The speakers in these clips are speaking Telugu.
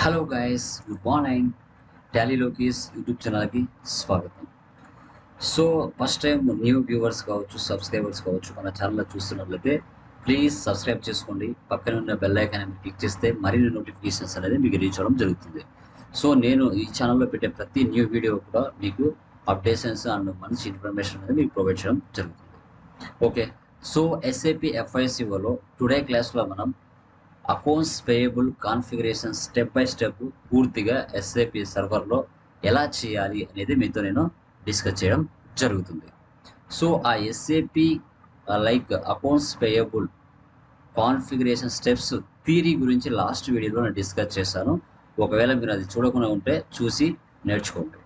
Hello guys, good morning. టాలీలోకిస్ యూట్యూబ్ ఛానల్కి స్వాగతం. So first time new viewers కావచ్చు, సబ్స్క్రైబర్స్ కావచ్చు, మన ఛానల్లో చూస్తున్నట్లయితే ప్లీజ్ సబ్స్క్రైబ్ చేసుకోండి. పక్కన ఉన్న బెల్ ఐకాన్ మీరు క్లిక్ చేస్తే మరిన్ని నోటిఫికేషన్స్ అనేది మీకు రీచ్ అవ్వడం జరుగుతుంది. సో నేను ఈ ఛానల్లో పెట్టే ప్రతి న్యూ వీడియో కూడా మీకు అప్డేషన్స్ అండ్ మంచి ఇన్ఫర్మేషన్ అనేది మీకు ప్రొవైడ్ చేయడం జరుగుతుంది. ఓకే, సో ఎస్ఏపి ఎఫ్ఐసిఓలో టుడే క్లాస్లో మనం accounts payable configuration step by step పూర్తిగా ఎస్ఏపి సర్వర్లో ఎలా చేయాలి అనేది మీతో నేను డిస్కస్ చేయడం జరుగుతుంది. సో ఆ SAP accounts payable configuration steps theory గురించి లాస్ట్ వీడియోలో నేను డిస్కస్ చేశాను. ఒకవేళ మీరు అది చూడకుండా ఉంటే చూసి నేర్చుకోండి.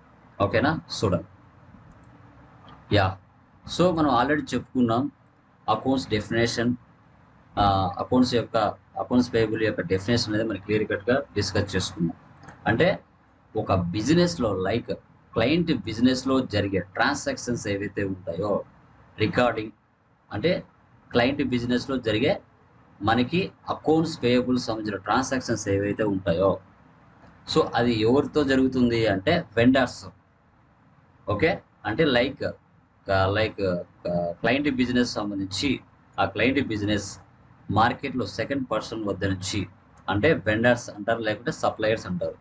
ఓకేనా? చూడండి. సో మనం ఆల్రెడీ చెప్పుకున్నాం అకౌంట్స్ డెఫినేషన్, అకౌంట్స్ పేయబుల్ యొక్క డెఫినేషన్ అనేది మనం క్లియర్ కట్గా డిస్కస్ చేసుకున్నాం. అంటే ఒక బిజినెస్లో క్లయింట్ బిజినెస్లో జరిగే ట్రాన్సాక్షన్స్ ఏవైతే ఉంటాయో రికార్డింగ్, అంటే క్లయింట్ బిజినెస్లో జరిగే మనకి అకౌంట్స్ పేయబుల్ సంబంధించిన ట్రాన్సాక్షన్స్ ఏవైతే ఉంటాయో సో అది ఎవరితో జరుగుతుంది అంటే వెండర్స్. ఓకే, అంటే క్లయింట్ బిజినెస్ సంబంధించి ఆ క్లయింట్ బిజినెస్ మార్కెట్లో సెకండ్ పర్సన్ వద్ద నుంచి, అంటే వెండర్స్ అంటారు, లేకుంటే సప్లయర్స్ అంటారు,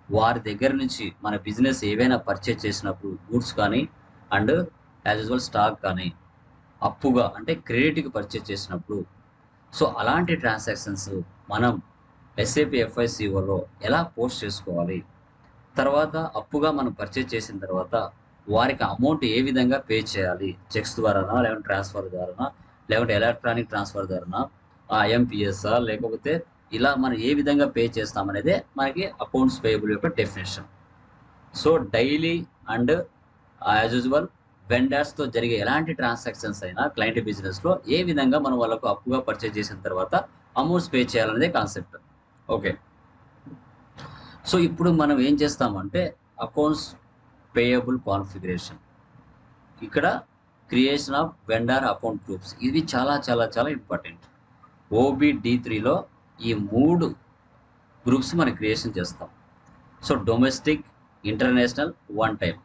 వారి దగ్గర నుంచి మన బిజినెస్ ఏవైనా పర్చేజ్ చేసినప్పుడు గూడ్స్ కానీ అండ్ యాజ్ యూజువల్ స్టాక్ కానీ అప్పుగా అంటే క్రెడిట్కి పర్చేజ్ చేసినప్పుడు సో అలాంటి ట్రాన్సాక్షన్స్ మనం ఎస్ఏపి ఎఫ్ఐసిఓలో ఎలా పోస్ట్ చేసుకోవాలి, తర్వాత అప్పుగా మనం పర్చేజ్ చేసిన తర్వాత వారికి అమౌంట్ ఏ విధంగా పే చేయాలి, చెక్స్ ద్వారానా, లేకుంటే ట్రాన్స్ఫర్ ద్వారానా, లేకుంటే ఎలక్ట్రానిక్ ట్రాన్స్ఫర్ ద్వారానా, ఐఎంపిఎస్ లేకపోతే ఇలా మనం ఏ విధంగా పే చేస్తామనేదే మనకి అకౌంట్స్ పేయబుల్ యొక్క definition. So daily and as usual వెండర్స్తో జరిగే ఎలాంటి ట్రాన్సాక్షన్స్ అయినా క్లయింట్ బిజినెస్లో ఏ విధంగా మనం వాళ్ళకు అప్పుగా పర్చేజ్ చేసిన తర్వాత అమౌంట్స్ పే చేయాలనేదే కాన్సెప్ట్. ఓకే, సో ఇప్పుడు మనం ఏం చేస్తామంటే అకౌంట్స్ పేయబుల్ కాన్ఫిగరేషన్, ఇక్కడ creation of vendor account groups, ఇది చాలా చాలా చాలా ఇంపార్టెంట్. OBD3లో ఈ 3 గ్రూప్స్ మనం క్రియేషన్ చేస్తాం. So domestic, international, one time.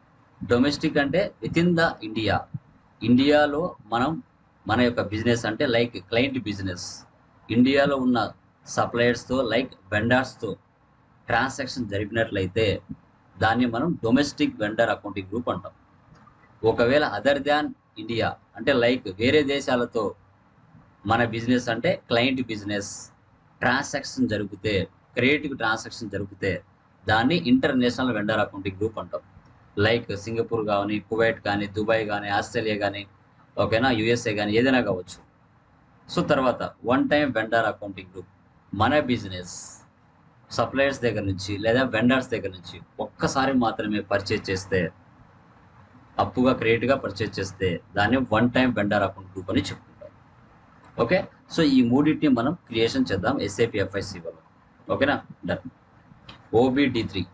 Domestic అంటే విత్ ఇన్ ద ఇండియాలో మనం మన యొక్క బిజినెస్ అంటే క్లయింట్ బిజినెస్ ఇండియాలో ఉన్న సప్లయర్స్తో వెండర్స్తో ట్రాన్సాక్షన్ జరిపినట్లయితే దాన్ని మనం డొమెస్టిక్ వెండర్ అకౌంటింగ్ గ్రూప్ అంటాం. ఒకవేళ అదర్ దాన్ ఇండియా అంటే వేరే దేశాలతో మన బిజినెస్ అంటే క్లయింట్ బిజినెస్ ట్రాన్సాక్షన్ జరిపితే, క్రియేటివ్ ట్రాన్సాక్షన్ జరిపితే దాన్ని ఇంటర్నేషనల్ వెండర్ అకౌంటింగ్ గ్రూప్ అంటాం. సింగపూర్ కానీ, కువైట్ కానీ, దుబాయ్ కానీ, ఆస్ట్రేలియా కానీ, ఓకేనా, USA కానీ, ఏదైనా కావచ్చు. సో తర్వాత one time vendor accounting group, మన బిజినెస్ సప్లయర్స్ దగ్గర నుంచి లేదా వెండర్స్ దగ్గర నుంచి ఒక్కసారి మాత్రమే పర్చేజ్ చేస్తే, అప్పుగా క్రియేట్గా పర్చేజ్ చేస్తే దాన్ని one time vendor account group అని చెప్పుకుంటాం. ఓకే, సో ఈ మూడింటిని మనం క్రియేషన్ చేద్దాం ఎస్ఏపి ఎఫ్ఐసిఓలో. ఓకేనా? డన్. OBD3.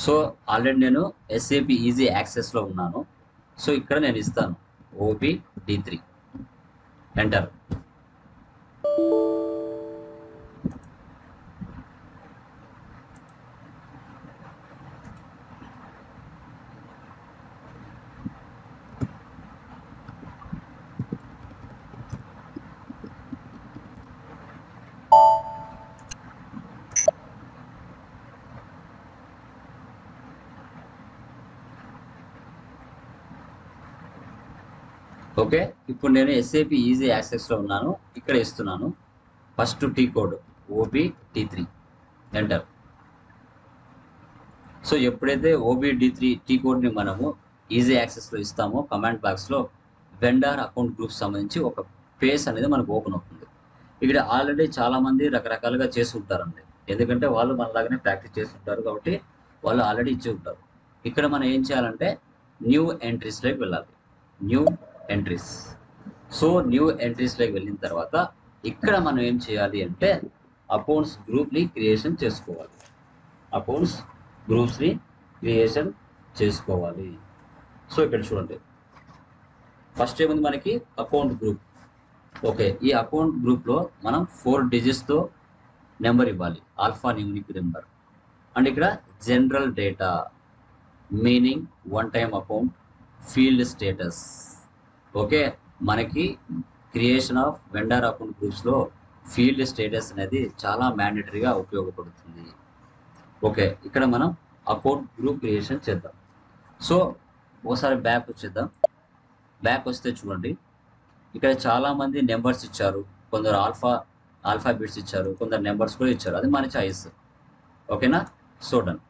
సో ఆల్రెడీ నేను ఎస్ఏపి ఈజీ యాక్సెస్లో ఉన్నాను. సో ఇక్కడ నేను ఇస్తాను OBD3 ఎంటర్. ఓకే, ఇప్పుడు నేను ఎస్ఏపి ఈజీ యాక్సెస్లో ఉన్నాను. ఇక్కడ ఇస్తున్నాను first T code OBD3 enter. So ఎప్పుడైతే OBD3 టీ కోడ్ని మనము ఈజీ యాక్సెస్లో ఇస్తామో కమాండ్ బాక్స్లో వెండర్ అకౌంట్ గ్రూప్ సంబంధించి ఒక పేజ్ అనేది మనకు ఓపెన్ అవుతుంది. ఇక్కడ ఆల్రెడీ చాలామంది రకరకాలుగా చేసి ఉంటారండి, ఎందుకంటే వాళ్ళు మనలాగానే ప్రాక్టీస్ చేసి ఉంటారు కాబట్టి వాళ్ళు ఆల్రెడీ ఇచ్చి ఉంటారు. ఇక్కడ మనం ఏం చేయాలంటే న్యూ ఎంట్రీస్లోకి వెళ్ళాలి. New entries. సో న్యూ ఎంట్రీస్లోకి వెళ్ళిన తర్వాత ఇక్కడ మనం ఏం చేయాలి అంటే అకౌంట్స్ గ్రూప్ని క్రియేషన్ చేసుకోవాలి. అకౌంట్స్ గ్రూప్స్ని క్రియేషన్ చేసుకోవాలి. సో ఇక్కడ చూడండి, ఫస్ట్ ఏముంది మనకి అకౌంట్ గ్రూప్. ఓకే, ఈ అకౌంట్ గ్రూప్లో మనం 4 డిజిట్స్తో నెంబర్ ఇవ్వాలి, ఆల్ఫా న్యూమరిక్ నెంబర్. అండ్ ఇక్కడ general data, meaning one time account, field status. Okay, మనకి క్రియేషన్ ఆఫ్ వెండర్ అకౌంట్ గ్రూప్స్లో ఫీల్డ్ స్టేటస్ అనేది చాలా మ్యాండేటరీగా ఉపయోగపడుతుంది. ఓకే, ఇక్కడ మనం అకౌంట్ గ్రూప్ క్రియేషన్ చేద్దాం. సో ఒకసారి బ్యాక్ వచ్చేద్దాం. బ్యాక్ వస్తే చూడండి, ఇక్కడ చాలామంది నెంబర్స్ ఇచ్చారు, కొందరు ఆల్ఫాబెట్స్ ఇచ్చారు, కొందరు నెంబర్స్ కూడా ఇచ్చారు, అది మన చాయిస్. ఓకేనా? So done.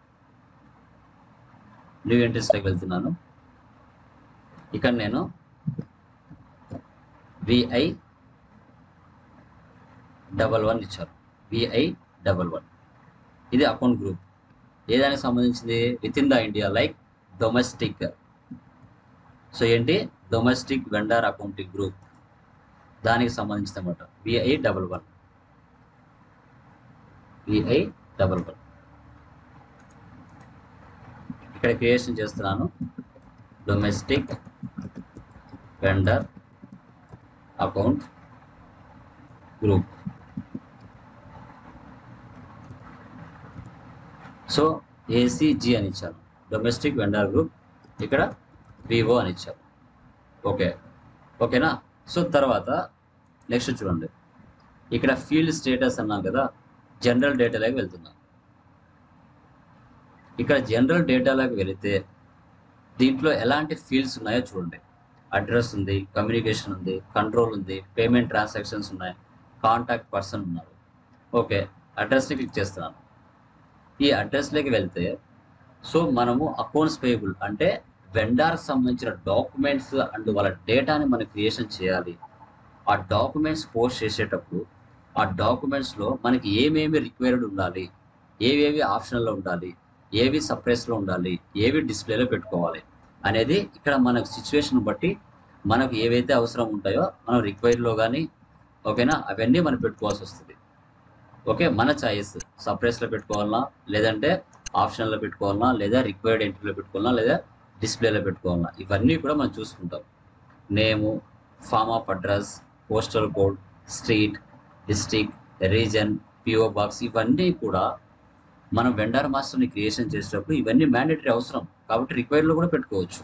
న్యూ ఎంట్రీస్లోకి వెళ్తున్నాను. ఇక్కడ నేను VI11 ఇచ్చాను, VI11. ఇది అకౌంట్ గ్రూప్. ఏదానికి సంబంధించింది? With in the India, like domestic. So ఏంటి? డొమెస్టిక్ వెండర్ అకౌంటింగ్ గ్రూప్, దానికి సంబంధించింది అన్నమాట. VI11. ఇక్కడ క్రియేషన్ చేస్తున్నాను, domestic vendor account group. So ACG అని ఇచ్చాను, డొమెస్టిక్ వెండర్ గ్రూప్. ఇక్కడ VO అని ఇచ్చాను. ఓకేనా? సో తర్వాత నెక్స్ట్ చూడండి, ఇక్కడ ఫీల్డ్ స్టేటస్ అన్నాం కదా, జనరల్ డేటాలోకి వెళ్తున్నాం. ఇక్కడ జనరల్ డేటాలోకి వెళితే దీంట్లో ఎలాంటి ఫీల్డ్స్ ఉన్నాయో చూడండి. అడ్రస్ ఉంది, కమ్యూనికేషన్ ఉంది, కంట్రోల్ ఉంది, పేమెంట్ ట్రాన్సాక్షన్స్ ఉన్నాయి, కాంటాక్ట్ పర్సన్ ఉన్నారు. ఓకే, అడ్రస్ని క్లిక్ చేస్తున్నాను. ఈ అడ్రస్లోకి వెళ్తే సో మనము అకౌంట్స్ పేయబుల్ అంటే వెండర్కి సంబంధించిన డాక్యుమెంట్స్ అండ్ వాళ్ళ డేటాని మనం క్రియేషన్ చేయాలి. ఆ డాక్యుమెంట్స్ పోస్ట్ చేసేటప్పుడు ఆ డాక్యుమెంట్స్లో మనకి ఏమేమి రిక్వైర్డ్ ఉండాలి, ఏవేవి ఆప్షనల్లో ఉండాలి, ఏవి సప్రెస్లో ఉండాలి, ఏవి డిస్ప్లేలో పెట్టుకోవాలి అనేది ఇక్కడ మనకు సిచ్యువేషన్ బట్టి మనకు ఏవైతే అవసరం ఉంటాయో మనం రిక్వైర్డ్లో కానీ, ఓకేనా, అవన్నీ మనం పెట్టుకోవాల్సి వస్తుంది. ఓకే, మన చాయిస్, సప్రెస్లో పెట్టుకోవాలన్నా, లేదంటే ఆప్షన్లో పెట్టుకోవాలన్నా, లేదా రిక్వైర్డ్ ఎంట్రీలో పెట్టుకోవాలన్నా, లేదా డిస్ప్లేలో పెట్టుకోవాలన్నా, ఇవన్నీ కూడా మనం చూసుకుంటాం. Name, form of address, postal code, street, district, region, PO box, ఇవన్నీ కూడా మనం వెండర్ మాస్టర్ని క్రియేషన్ చేసేటప్పుడు ఇవన్నీ మ్యాండేటరీ అవసరం కాబట్టి రిక్వైర్డ్లో కూడా పెట్టుకోవచ్చు.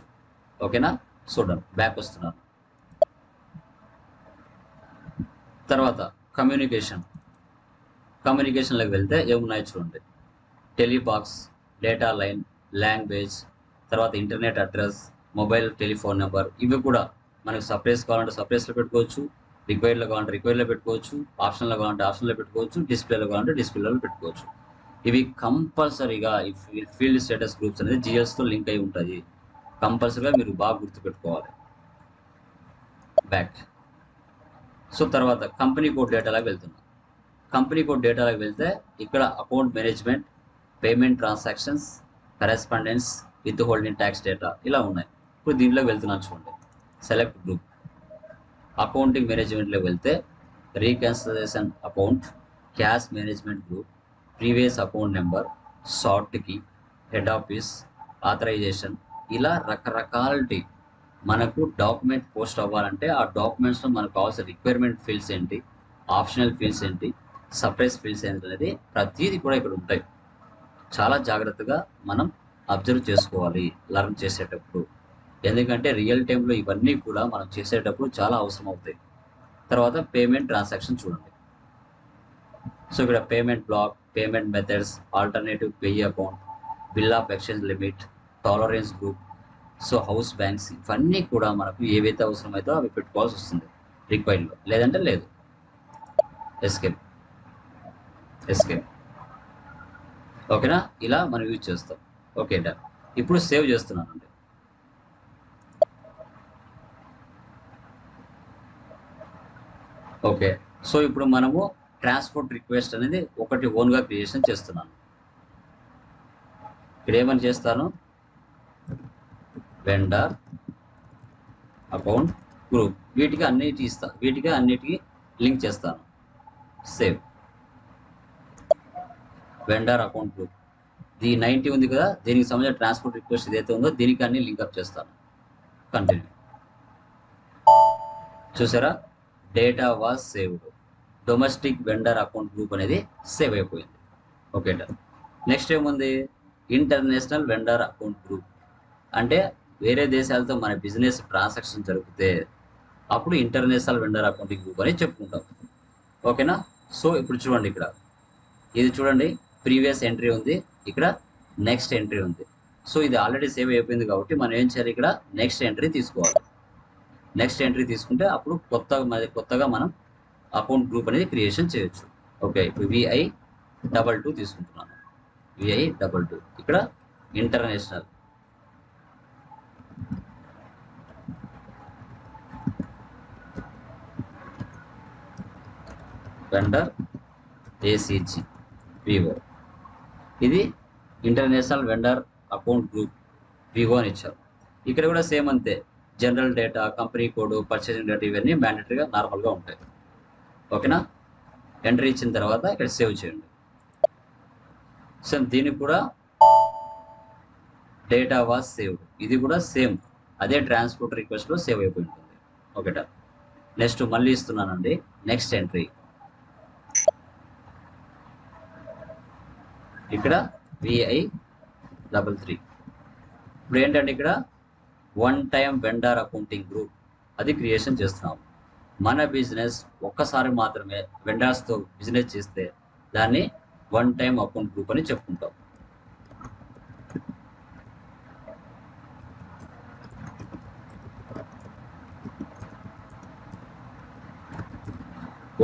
ఓకేనా? చూడండి, బ్యాక్ వస్తున్నాను. తర్వాత కమ్యూనికేషన్లోకి వెళ్తే ఏమున్నాయో చూడండి. టెలిబాక్స్, డేటా లైన్, లాంగ్వేజ్, తర్వాత internet address, mobile telephone number. ఇవి కూడా మనకు సప్రెస్ కావాలంటే సప్రెస్లో పెట్టుకోవచ్చు, రిక్వైర్డ్లో కావాలంటే రిక్వైర్డ్లో పెట్టుకోవచ్చు, ఆప్షన్లో కావాలంటే ఆప్షన్లో పెట్టుకోవచ్చు, డిస్ప్లేలో కావాలంటే డిస్ప్లేలో పెట్టుకోవచ్చు. ఇవి కంపల్సరీగా ఈ ఫీల్డ్ స్టేటస్ గ్రూప్స్ అనేది GLస్తో లింక్ అయి ఉంటుంది. కంపల్సరీగా మీరు బాగా గుర్తుపెట్టుకోవాలి. బ్యాక్. సో తర్వాత కంపెనీ కోడ్ డేటాలోకి వెళ్తున్నాం. కంపెనీ కోడ్ డేటాలోకి వెళ్తే ఇక్కడ account management, payment transactions, correspondence, with holding tax data ఇలా ఉన్నాయి. ఇప్పుడు దీంట్లోకి వెళ్తున్నాను చూడండి. Select group. అకౌంటింగ్ మేనేజ్మెంట్లోకి వెళ్తే reconsideration account, cash management group, previous account number, short key, head office, authorization, ఇలా రకరకాలటి మనకు డాక్యుమెంట్ పోస్ట్ అవ్వాలంటే ఆ డాక్యుమెంట్స్లో మనకు కావాల్సిన రిక్వైర్మెంట్ ఫీల్డ్స్ ఏంటి, ఆప్షనల్ ఫీల్డ్స్ ఏంటి, సప్రెస్ ఫీల్డ్స్ ఏంటి అనేది ప్రతిదీ కూడా ఇక్కడ ఉంటాయి. చాలా జాగ్రత్తగా మనం అబ్జర్వ్ చేసుకోవాలి లర్న్ చేసేటప్పుడు, ఎందుకంటే రియల్ టైంలో ఇవన్నీ కూడా మనం చేసేటప్పుడు చాలా అవసరం అవుతాయి. తర్వాత పేమెంట్ ట్రాన్సాక్షన్ చూడండి. సో ఇక్కడ payment block, payment methods, alternative payee account, bill of exchange limit, tolerance group, so house banks, ఇవన్నీ కూడా మనకు ఏవైతే అవసరమైతే అవి పెట్టుకోవాల్సి వస్తుంది రిక్వైర్డ్లో, లేదంటే లేదు. ఎస్కేప్. ఓకేనా? ఇలా మనం యూజ్ చేస్తాం. Okay done. ఇప్పుడు సేవ్ చేస్తున్నానండి. ఓకే, సో ఇప్పుడు మనము ట్రాన్స్పోర్ట్ రిక్వెస్ట్ అనేది ఒకటి ఓన్గా క్రియేషన్ చేస్తున్నాను. ఇక్కడ ఏమని చేస్తాను, వెండర్ అకౌంట్ గ్రూప్, వీటికి అన్నిటికీ లింక్ చేస్తాను. Save. Vendor account group, the 90 ఉంది కదా, దీనికి సంబంధించిన ట్రాన్స్పోర్ట్ రిక్వెస్ట్ ఏదైతే ఉందో దీనికి అన్ని లింక్అప్ చేస్తాను. కంటిన్యూ. చూసారా, data was saved. Domestic vendor account group అనేది సేవ్ అయిపోయింది. ఓకే, నెక్స్ట్ ఏముంది, ఇంటర్నేషనల్ వెండర్ అకౌంట్ గ్రూప్. అంటే వేరే దేశాలతో మన బిజినెస్ ట్రాన్సాక్షన్ జరిగితే అప్పుడు ఇంటర్నేషనల్ వెండర్ అకౌంటింగ్ గ్రూప్ అని చెప్పుకుంటాం. ఓకేనా. సో ఇప్పుడు చూడండి, ఇక్కడ ఇది చూడండి, ప్రీవియస్ ఎంట్రీ ఉంది, ఇక్కడ నెక్స్ట్ ఎంట్రీ ఉంది. సో ఇది ఆల్రెడీ సేవ్ అయిపోయింది కాబట్టి మనం ఏం చేయాలి, ఇక్కడ నెక్స్ట్ ఎంట్రీ తీసుకోవాలి. నెక్స్ట్ ఎంట్రీ తీసుకుంటే అప్పుడు కొత్తగా మనం అకౌంట్ గ్రూప్ అనేది క్రియేషన్ చేయొచ్చు. ఓకే, ఇప్పుడు VI22 తీసుకుంటున్నాను. VI22 ఇక్కడ ఇంటర్నేషనల్ వెండర్ ACG వివో, ఇది international vendor account group Vivo అని ఇచ్చారు. ఇక్కడ కూడా సేమ్ అంతే, general data, company code, purchasing data ఇవన్నీ మ్యాండేటరీగా నార్మల్గా ఉంటాయి. ఓకేనా. ఎంట్రీ ఇచ్చిన తర్వాత ఇక్కడ సేవ్ చేయండి. సేమ్ దీనికి కూడా డేటా వాస్ సేవ్డ్, ఇది కూడా సేమ్ అదే ట్రాన్స్పోర్ట్ రిక్వెస్ట్లో సేవ్ అయిపోయి ఉంటుంది. ఓకేటా. నెక్స్ట్ మళ్ళీ ఇస్తున్నానండి, నెక్స్ట్ ఎంట్రీ ఇక్కడ VI33. ఇప్పుడు ఏంటంటే ఇక్కడ one time vendor accounting group అది క్రియేషన్ చేస్తున్నాము. మన బిజినెస్ ఒక్కసారి మాత్రమే వెండర్స్తో బిజినెస్ చేస్తే దాన్ని వన్ టైం అకౌంట్ గ్రూప్ అని చెప్పుకుంటాం.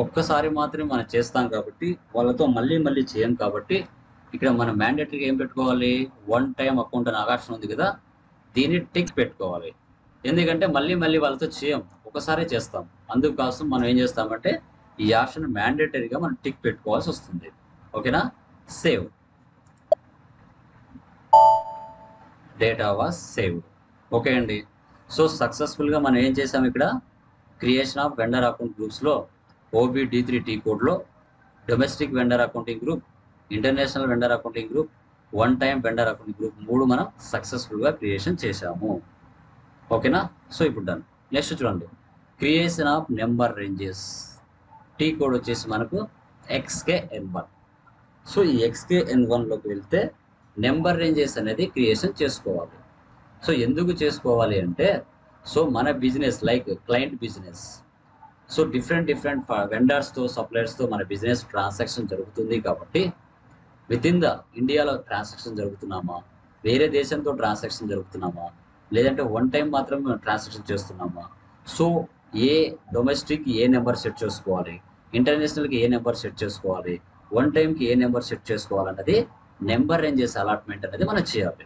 ఒక్కసారి మాత్రమే మనం చేస్తాం కాబట్టి వాళ్ళతో మళ్ళీ చేయం కాబట్టి ఇక్కడ మనం మ్యాండేటరీగా ఏం పెట్టుకోవాలి, వన్ టైం అకౌంట్ అని ఆప్షన్ ఉంది కదా, దీన్ని టిక్ పెట్టుకోవాలి. ఎందుకంటే మళ్ళీ వాళ్ళతో చేయం, ఒకసారి చేస్తాం. అందుకోసం మనం ఏం చేస్తామంటే ఈ ఆప్షన్ మ్యాండేటరీగా మనం టిక్ పెట్టుకోవాల్సి వస్తుంది. ఓకేనా. Save, data was saved. Okay అండి. సో సక్సెస్ఫుల్గా మనం ఏం చేసాం, ఇక్కడ క్రియేషన్ ఆఫ్ వెండర్ అకౌంట్ గ్రూప్స్లో OBD3T కోడ్లో domestic vendor accounting group, international vendor accounting group, one time vendor accounting group 3 మనం సక్సెస్ఫుల్గా క్రియేషన్ చేశాము. ఓకేనా. సో ఇప్పుడు డన్. నెక్స్ట్ చూడండి, creation of number ranges. T code వచ్చేసి మనకు XKN1. సో ఈ XKN1లోకి వెళ్తే నెంబర్ రేంజెస్ అనేది క్రియేషన్ చేసుకోవాలి. సో ఎందుకు చేసుకోవాలి అంటే, సో మన business like client business, so different వెండర్స్తో సప్లయర్స్తో మన బిజినెస్ ట్రాన్సాక్షన్ జరుగుతుంది కాబట్టి విత్ ఇన్ ద ఇండియాలో ట్రాన్సాక్షన్ జరుగుతున్నామా, వేరే దేశంతో ట్రాన్సాక్షన్ జరుగుతున్నామా, లేదంటే వన్ టైం మాత్రమే ట్రాన్సాక్షన్ చేస్తున్నామా, సో ఏ డొమెస్టిక్ ఏ నెంబర్ సెట్ చేసుకోవాలి, ఇంటర్నేషనల్కి ఏ నెంబర్ సెట్ చేసుకోవాలి, వన్ టైంకి ఏ నెంబర్ సెట్ చేసుకోవాలన్నది నెంబర్ రేంజెస్ అలాట్మెంట్ అనేది మనం చేయాలి.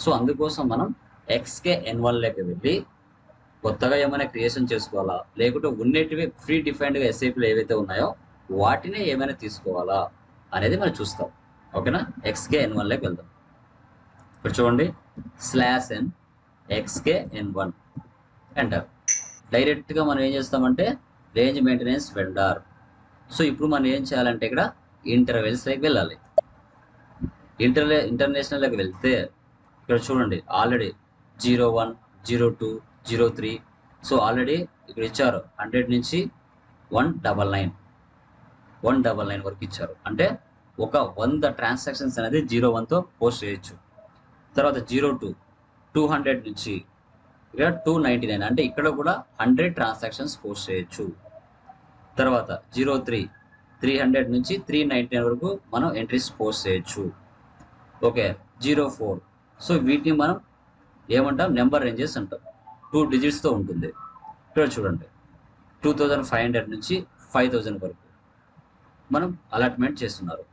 సో అందుకోసం మనం XKN1లోకి వెళ్ళి కొత్తగా ఏమైనా క్రియేషన్ చేసుకోవాలా, లేకుంటే ఉన్నటివి ఫ్రీ డిఫైన్డ్గా SAPలో ఏవైతే ఉన్నాయో వాటినే ఏమైనా తీసుకోవాలా అనేది మనం చూస్తాం. ఓకేనా. XKN1లోకి వెళ్దాం. ఇప్పుడు చూడండి, /n XKN1 ఎంటర్. డైరెక్ట్గా మనం ఏం చేస్తామంటే రేంజ్ మెయింటెనెన్స్ వెండర్. సో ఇప్పుడు మనం ఏం చేయాలంటే ఇక్కడ ఇంటర్వెల్స్లోకి వెళ్ళాలి. ఇంటర్నేషనల్లోకి వెళ్తే ఇక్కడ చూడండి, ఆల్రెడీ 01, 02, 03. సో ఆల్రెడీ ఇక్కడ ఇచ్చారు 100 నుంచి 199 వరకు ఇచ్చారు. అంటే ఒక 100 ట్రాన్సాక్షన్స్ అనేది 01తో పోస్ట్ చేయొచ్చు. తర్వాత 02, 200 నుంచి ఇక్కడ 299, అంటే ఇక్కడ కూడా 100 ట్రాన్సాక్షన్స్ పోస్ట్ చేయొచ్చు. తర్వాత 03, 300 నుంచి 399 వరకు మనం ఎంట్రీస్ పోస్ట్ చేయొచ్చు. ఓకే. 04, సో వీటిని మనం ఏమంటాం, నెంబర్ రేంజెస్ అంటాం. 2 డిజిట్స్తో ఉంటుంది. ఇక్కడ చూడండి, 2500 నుంచి 5000 వరకు మనం అలాట్మెంట్ చేస్తున్నారు.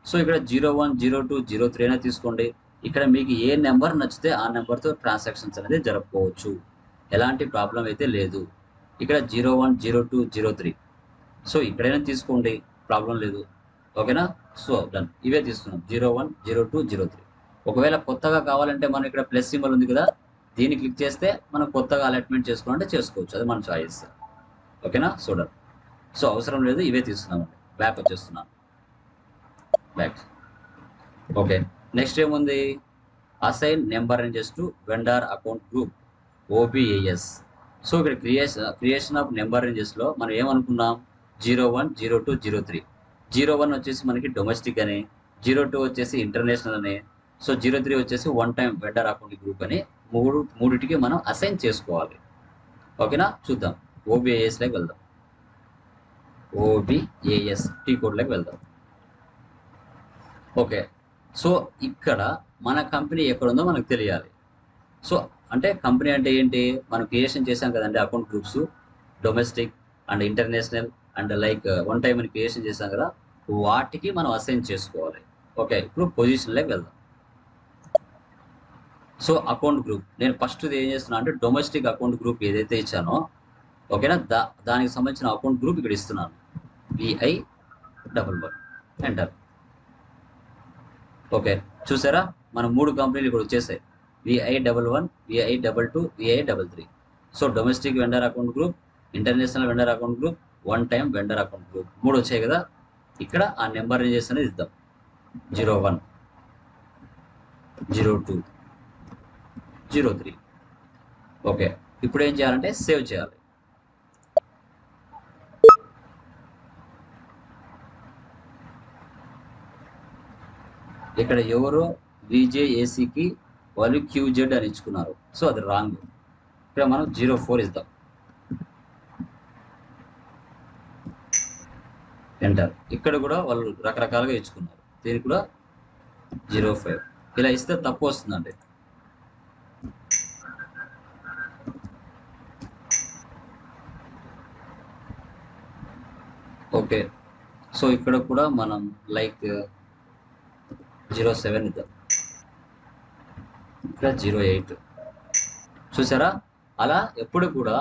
సో ఇక్కడ 01, 02, 03 అయినా తీసుకోండి. ఇక్కడ మీకు ఏ నెంబర్ నచ్చితే ఆ నెంబర్తో ట్రాన్సాక్షన్స్ అనేది జరుపుకోవచ్చు, ఎలాంటి ప్రాబ్లం అయితే లేదు. ఇక్కడ 01, 02, 03, సో ఇక్కడైనా తీసుకోండి, ప్రాబ్లం లేదు. ఓకేనా. సో డన్, ఇవే తీసుకున్నాం 01, 02, 03. ఒకవేళ కొత్తగా కావాలంటే మనం ఇక్కడ ప్లస్ సింబల్ ఉంది కదా, దీన్ని క్లిక్ చేస్తే మనం కొత్తగా అలాట్మెంట్ చేసుకోవాలంటే చేసుకోవచ్చు, అది మన చాయిస్. ఓకేనా. So done. సో అవసరం లేదు, ఇవే తీసుకున్నామండి. బ్యాక్ వచ్చేస్తున్నాను, బ్యాక్. ఓకే. నెక్స్ట్ ఏముంది, assign number ranges to vendor account group OBAS. So ఇక్కడ క్రియేషన్ ఆఫ్ నెంబర్ రేంజెస్లో మనం ఏమనుకున్నాం, 01, 02, 03. 01 వచ్చేసి మనకి డొమెస్టిక్ అని, 02 వచ్చేసి ఇంటర్నేషనల్ అని, సో 03 వచ్చేసి one time vendor account group అని మూడిటికి మనం అసైన్ చేసుకోవాలి. ఓకేనా, చూద్దాం. ఓబిఐఎస్లోకి వెళ్దాం. ఓబిఏఎస్ టీ కోడ్లోకి వెళ్దాం. ఓకే, సో ఇక్కడ మన కంపెనీ ఎక్కడుందో మనకు తెలియాలి. సో అంటే కంపెనీ అంటే ఏంటి, మనం క్రియేషన్ చేసాం కదండి account groups, domestic and international and like one time అని క్రియేషన్ చేసాం కదా, వాటికి మనం అసైన్ చేసుకోవాలి. ఓకే, ఇప్పుడు పొజిషన్లోకి వెళ్దాం. సో అకౌంట్ గ్రూప్ నేను ఫస్ట్ ఏం చేస్తున్నా అంటే డొమెస్టిక్ అకౌంట్ గ్రూప్ ఏదైతే ఇచ్చానో, ఓకేనా, దానికి సంబంధించిన అకౌంట్ గ్రూప్ ఇక్కడ ఇస్తున్నాను. VI11 enter. ఓకే, చూసారా మన 3 కంపెనీలు ఇక్కడ వచ్చేసాయి. VI11, VI22, VI33. So domestic vendor account group, international vendor account group, one time vendor account group 3 వచ్చాయి కదా. ఇక్కడ ఆ నెంబర్ ఏం చేస్తానో ఇద్దాం. 01, 02, 03. ఓకే, ఇప్పుడు ఏం చేయాలంటే సేవ్ చేయాలి. ఇక్కడ ఎవరో VJACకి వాళ్ళు QZ అని ఇచ్చుకున్నారు, సో అది రాంగ్. ఇక్కడ మనం 04 ఇద్దాం. ఎంటర్. ఇక్కడ కూడా వాళ్ళు రకరకాలుగా ఇచ్చుకున్నారు, దీనికి కూడా 05 ఇలా ఇస్తే తప్పు వస్తుందండి. ఓకే, సో ఇక్కడ కూడా మనం లైక్ 07 ఇద్దాం. ఇక్కడ 08. చూసారా, అలా ఎప్పుడు కూడా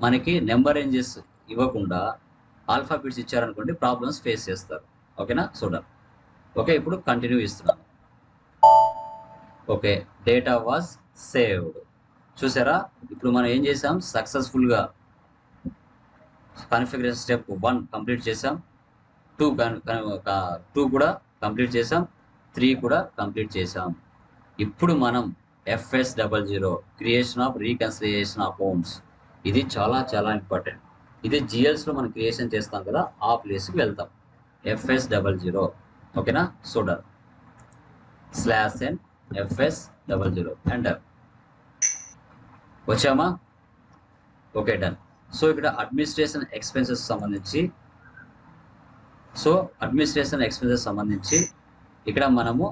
మనకి నెంబర్ రేంజెస్ ఇవ్వకుండా ఆల్ఫాబెట్స్ ఇచ్చారనుకోండి ప్రాబ్లమ్స్ ఫేస్ చేస్తారు. ఓకేనా, చూడండి. ఓకే, ఇప్పుడు కంటిన్యూ ఇస్తున్నాను. Okay, data was saved. చూసారా, ఇప్పుడు మనం ఏం చేసాం, సక్సెస్ఫుల్గా కాన్ఫిగరేషన్ స్టెప్ 1 కంప్లీట్ చేసాం, 2 కూడా కంప్లీట్ చేసాం, 3 కూడా కంప్లీట్ చేసాం. ఇప్పుడు మనం FS00 creation of reconciliation accounts, ఇది చాలా చాలా ఇంపార్టెంట్. ఇది GLస్లో మనం క్రియేషన్ చేస్తాం కదా, ఆ ప్లేస్కి వెళ్తాం. FS00. ఓకేనా, చూడండి. /n FS00 enter. వచ్చామా? Okay, done. సో ఇక్కడ అడ్మినిస్ట్రేషన్ ఎక్స్పెన్సెస్ సంబంధించి ఇక్కడ మనము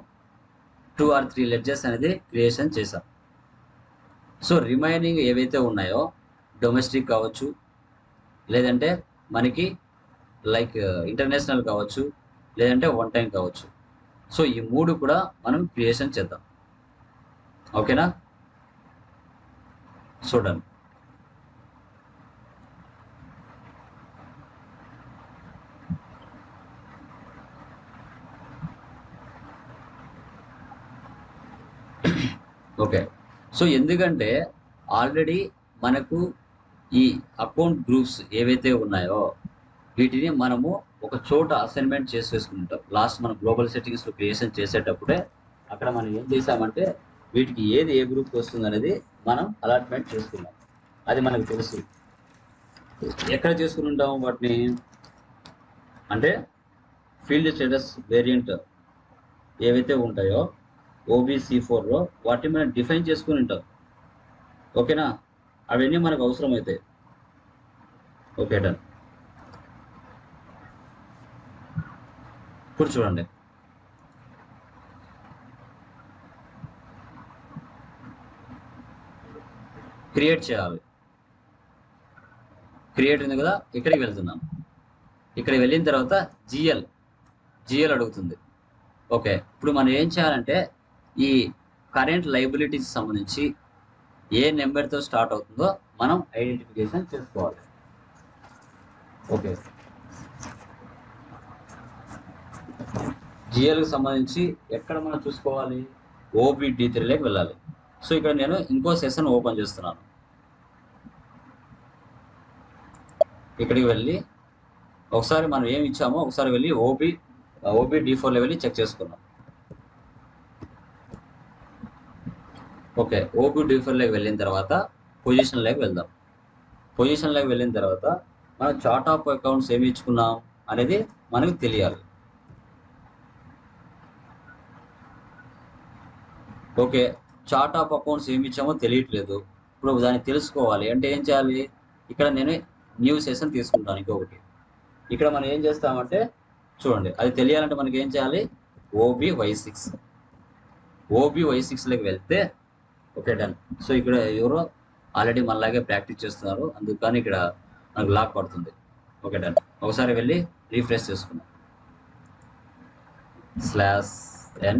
2 or 3 లెడ్జెస్ అనేది క్రియేషన్ చేసాం. సో రిమైనింగ్ ఏవైతే ఉన్నాయో డొమెస్టిక్ కావచ్చు, లేదంటే మనకి లైక్ ఇంటర్నేషనల్ కావచ్చు, లేదంటే వన్ టైం కావచ్చు. సో ఈ 3 కూడా మనం క్రియేషన్ చేద్దాం. ఓకేనా, చూడండి. ఓకే, సో ఎందుకంటే ఆల్రెడీ మనకు ఈ అకౌంట్ గ్రూప్స్ ఏవైతే ఉన్నాయో వీటిని మనము ఒక చోట అసైన్మెంట్ చేసేసుకుంటాం. లాస్ట్ మనం గ్లోబల్ సెట్టింగ్స్లో క్రియేషన్ చేసేటప్పుడే అక్కడ మనం ఏం చేసామంటే వీటికి ఏది ఏ గ్రూప్ వస్తుంది అనేది మనం అలాట్మెంట్ చేసుకున్నాం. అది మనకు తెలుసు. ఎక్కడ చేసుకుని ఉంటాము వాటిని అంటే ఫీల్డ్ స్టేటస్ వేరియంట్ ఏవైతే ఉంటాయో OBC4లో వాటిని మనం డిఫైన్ చేసుకుని ఉంటాం. ఓకేనా, అవన్నీ మనకు అవసరం అవుతాయి. Okay, done. ఇప్పుడు చూడండి, క్రియేట్ చేయాలి. క్రియేట్ ఉంది కదా, ఇక్కడికి వెళ్తున్నాం. ఇక్కడికి వెళ్ళిన తర్వాత జిఎల్ అడుగుతుంది. ఓకే, ఇప్పుడు మనం ఏం చేయాలంటే ఈ కరెంట్ లైబిలిటీస్ సంబంధించి ఏ నెంబర్తో స్టార్ట్ అవుతుందో మనం ఐడెంటిఫికేషన్ చేసుకోవాలి. ఓకే, జిఎల్కి సంబంధించి ఎక్కడ మనం చూసుకోవాలి, OBD3లోకి వెళ్ళాలి. సో ఇక్కడ నేను ఇంకో సెషన్ ఓపెన్ చేస్తున్నాను. ఇక్కడికి వెళ్ళి ఒకసారి మనం ఏమి ఇచ్చామో ఒకసారి వెళ్ళి OBD4లో వెళ్ళి చెక్ చేసుకున్నాం. ఓకే, OBD4లోకి వెళ్ళిన తర్వాత పొజిషన్లోకి వెళ్దాం. పొజిషన్లోకి వెళ్ళిన తర్వాత మనం చార్ట్ ఆఫ్ అకౌంట్స్ ఏమి ఇచ్చుకున్నాం అనేది మనకు తెలియాలి. ఓకే, చార్ట్ ఆఫ్ అకౌంట్స్ ఏమి ఇచ్చామో తెలియట్లేదు. ఇప్పుడు దాన్ని తెలుసుకోవాలి అంటే ఏం చేయాలి? ఇక్కడ నేను న్యూ సెషన్ తీసుకుంటాను ఇంకొకటి. ఇక్కడ మనం ఏం చేస్తామంటే చూడండి, అది తెలియాలంటే మనకి ఏం చేయాలి? OBY6 OBY6లోకి వెళ్తే ఓకే డన్. సో ఇక్కడ ఎవరో ఆల్రెడీ మనలాగే ప్రాక్టీస్ చేస్తున్నారు, అందుకని ఇక్కడ మనకు లాక్ పడుతుంది. Okay done. ఒకసారి వెళ్ళి రీఫ్రెష్ చేసుకున్నాం. /n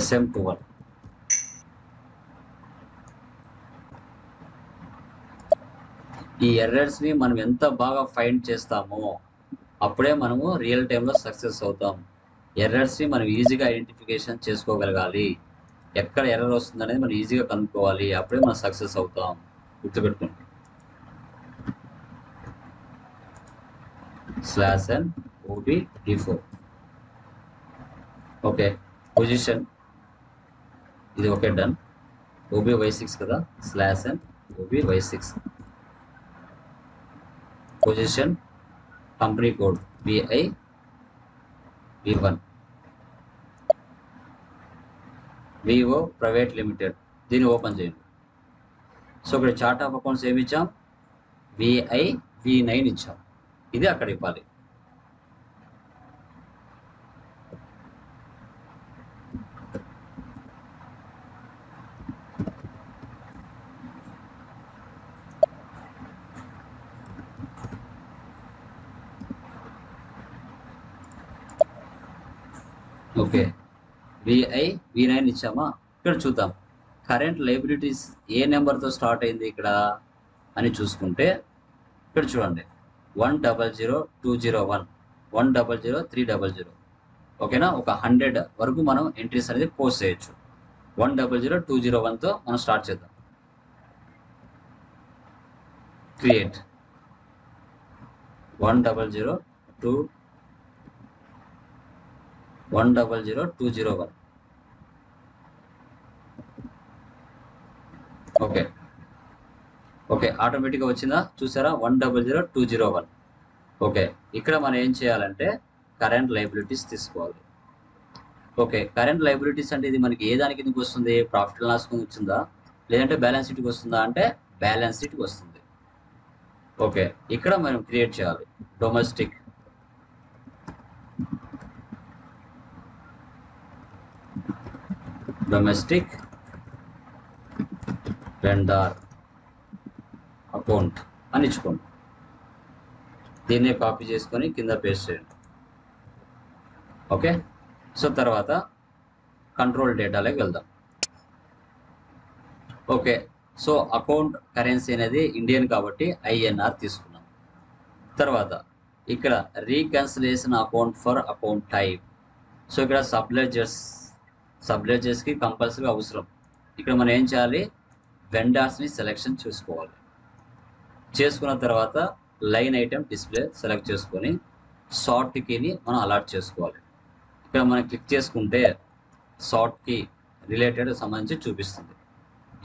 SM12. ఈ ఎర్రర్స్ని మనం ఎంత బాగా ఫైండ్ చేస్తామో అప్పుడే మనము రియల్ టైంలో సక్సెస్ అవుతాం. ఎర్రర్స్ని మనం ఈజీగా ఐడెంటిఫికేషన్ చేసుకోగలగాలి. ఎక్కడ ఎర్రర్ వస్తుంది అనేది మనం ఈజీగా కనుక్కోవాలి, అప్పుడే మనం సక్సెస్ అవుతాం. గుర్తుపెట్టుకోండి. /n OBD4. ఓకే, పొజిషన్ ఇది ఓకే డన్. OBY6 కదా, /n OBY6. Position company code VIV1. Vivo private limited. దీన్ని ఓపెన్ చేయండి. సో ఇక్కడ చార్ట్ ఆఫ్ అకౌంట్స్ ఏమి ఇచ్చాం? VIV9 ఇచ్చాం. ఇది అక్కడ ఇవ్వాలి. Okay, VIV9 ఇచ్చామా? ఇక్కడ చూద్దాం కరెంట్ లయబిలిటీస్ ఏ నెంబర్తో స్టార్ట్ అయింది ఇక్కడ అని చూసుకుంటే ఇక్కడ చూడండి 100,201, 100,300. ఓకేనా, ఒక 100 వరకు మనం ఎంట్రీస్ అనేది పోస్ట్ చేయొచ్చు. 100,201తో మనం స్టార్ట్ చేద్దాం. క్రియేట్ 100,201. ఓకే ఓకే, ఆటోమేటిక్గా వచ్చిందా? చూసారా? 100,201. ఓకే, ఇక్కడ మనం ఏం చేయాలంటే కరెంట్ లయబిలిటీస్ తీసుకోవాలి. ఓకే, కరెంట్ లయబిలిటీస్ అంటే ఇది మనకి ఏ దానికి కిందకి వస్తుంది? ప్రాఫిట్ అండ్ లాస్ కింద వచ్చిందా, లేదంటే బ్యాలెన్స్ షీట్కి వస్తుందా అంటే బ్యాలెన్స్ షీట్కి వస్తుంది. ఓకే, ఇక్కడ మనం క్రియేట్ చేయాలి డొమెస్టిక్ వెండర్ అకౌంట్ అని ఇచ్చుకోండి. దీన్నే కాపీ చేసుకొని కింద పేస్ట్ చేయండి. ఓకే, సో తర్వాత కంట్రోల్ డేటాలోకి వెళ్దాం. ఓకే, సో అకౌంట్ కరెన్సీ అనేది ఇండియన్ కాబట్టి INR తీసుకున్నాం. తర్వాత ఇక్కడ reconciliation account for account type. So ఇక్కడ సబ్లెడ్జర్స్కి కంపల్సరీ అవసరం. ఇక్కడ మనం ఏం చేయాలి? వెండర్స్ని సెలెక్షన్ చేసుకోవాలి. చేసుకున్న తర్వాత లైన్ ఐటెం డిస్ప్లే సెలెక్ట్ చేసుకొని షార్ట్ కీని మనం అలాట్ చేసుకోవాలి. ఇక్కడ మనం క్లిక్ చేసుకుంటే షార్ట్ కీ రిలేటెడ్ సంబంధించి చూపిస్తుంది.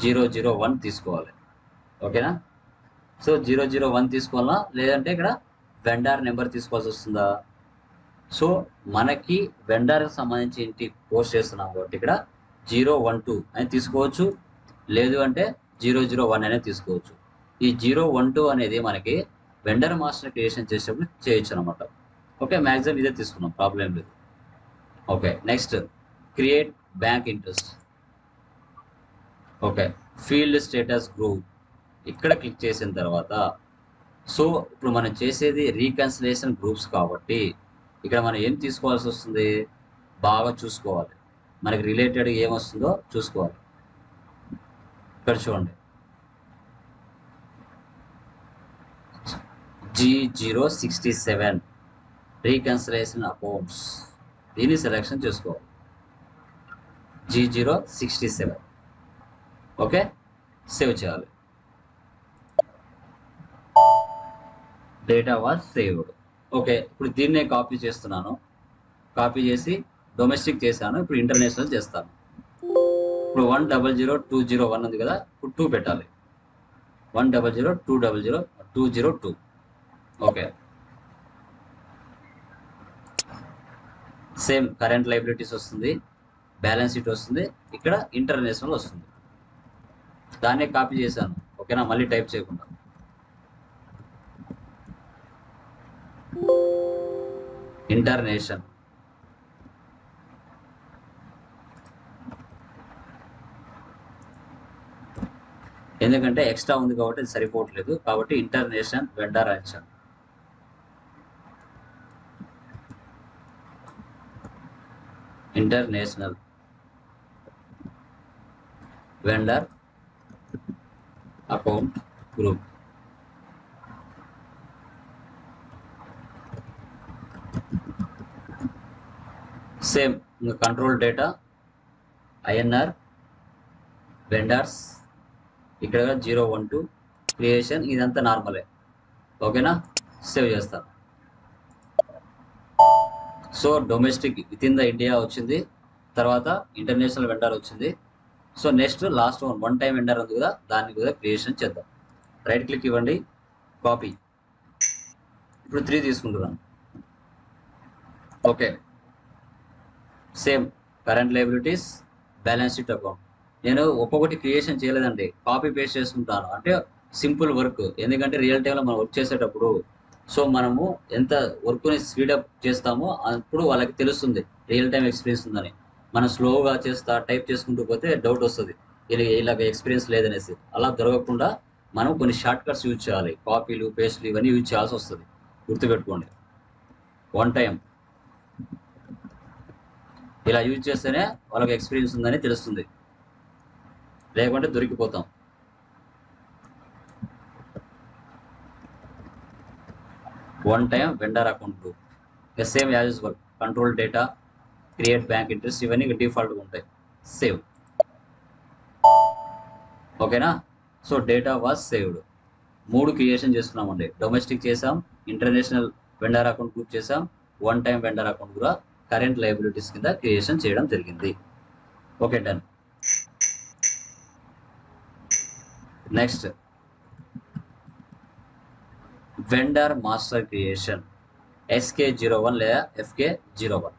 001 తీసుకోవాలి. ఓకేనా, సో 001 తీసుకోవాలా, లేదంటే ఇక్కడ వెండర్ నెంబర్ తీసుకోవాల్సి వస్తుందా? సో మనకి వెండర్కి సంబంధించి ఏంటి పోస్ట్ చేస్తున్నాం కాబట్టి ఇక్కడ 012 అని తీసుకోవచ్చు, లేదు అంటే 001 అనేది తీసుకోవచ్చు. ఈ 012 అనేది మనకి వెండర్ మాస్టర్ క్రియేషన్ చేసేటప్పుడు చేయొచ్చు అనమాట. ఓకే, మ్యాక్సిమం ఇదే తీసుకున్నాం, ప్రాబ్లం లేదు. Okay, next create bank interest. Okay, field status group ఇక్కడ క్లిక్ చేసిన తర్వాత సో ఇప్పుడు మనం చేసేది రీకన్సిలేషన్ గ్రూప్స్ కాబట్టి ఇక్కడ మనం ఏం తీసుకోవాల్సి వస్తుంది? బాగా చూసుకోవాలి, మనకి రిలేటెడ్ ఏమొస్తుందో చూసుకోవాలి. ఇక్కడ చూడండి G067 రీకన్సిలేషన్ అకౌంట్స్, దీన్ని సెలెక్షన్ చేసుకోవాలి. G067. ఓకే, సేవ్ చేయాలి. Data was saved. ఓకే, ఇప్పుడు దీన్నే కాపీ చేస్తున్నాను. కాపీ చేసి డొమెస్టిక్ చేశాను, ఇప్పుడు ఇంటర్నేషనల్ చేస్తాను. ఇప్పుడు 1000201 ఉంది కదా, ఇప్పుడు 2 పెట్టాలి. 100200202. ఓకే, సేమ్ కరెంట్ లైబిలిటీస్ వస్తుంది, బ్యాలెన్స్ షీట్ వస్తుంది, ఇక్కడ ఇంటర్నేషనల్ వస్తుంది. దాన్నే కాపీ చేశాను. ఓకేనా, మళ్ళీ టైప్ చేయకుండా. ఇంటర్నేషనల్ ఎందుకంటే ఎక్స్ట్రా ఉంది కాబట్టి అది సరిపోవట్లేదు, కాబట్టి international vendor action. International vendor account group. Same ఇంకా కంట్రోల్ డేటా, ఐఎన్ఆర్, వెండర్స్, ఇక్కడ 012 క్రియేషన్, ఇదంతా నార్మలే. ఓకేనా, సేవ్ చేస్తాను. So domestic with in the India వచ్చింది, తర్వాత ఇంటర్నేషనల్ వెండర్ వచ్చింది. So next last one time vendor ఉంది కదా, దాన్ని కూడా క్రియేషన్ చేద్దాం. రైట్ క్లిక్ ఇవ్వండి, కాపీ. ఇప్పుడు 3 తీసుకుంటున్నాను. Okay, same current liabilities, balance sheet account. నేను ఒక్కొక్కటి క్రియేషన్ చేయలేదండి, కాపీ పేస్ట్ చేసుకుంటాను. అంటే సింపుల్ వర్క్, ఎందుకంటే రియల్ టైంలో మనం వర్క్ చేసేటప్పుడు సో మనము ఎంత వర్క్ని స్పీడప్ చేస్తామో అప్పుడు వాళ్ళకి తెలుస్తుంది రియల్ టైం ఎక్స్పీరియన్స్ ఉందని. మనం స్లోగా టైప్ చేసుకుంటూ పోతే డౌట్ వస్తుంది, ఇలాగ ఎక్స్పీరియన్స్ లేదనేసి. అలా దొరకకుండా మనం కొన్ని షార్ట్ కట్స్ యూజ్ చేయాలి, కాపీలు పేస్ట్లు ఇవన్నీ యూజ్ చేయాల్సి వస్తుంది, గుర్తుపెట్టుకోండి. వన్ టైం ఇలా యూజ్ చేస్తేనే వాళ్ళకి ఎక్స్పీరియన్స్ ఉందని తెలుస్తుంది, లేకుంటే దొరికిపోతాం. One time vendor account group, same as usual. Control data, create bank interest, ఇవన్నీ డిఫాల్ట్గా ఉంటాయి. సేవ్. ఓకేనా, so data was saved. 3 creation చేసుకున్నామండి. డొమెస్టిక్ చేసాం, ఇంటర్నేషనల్ వెండర్ అకౌంట్ గ్రూప్ చేసాం, వన్ టైం వెండర్ అకౌంట్ కూడా కరెంట్ లయబిలిటీస్ కింద క్రియేషన్ చేయడం జరిగింది. Okay, done. Next vendor master creation, SK01 లేదా FK01.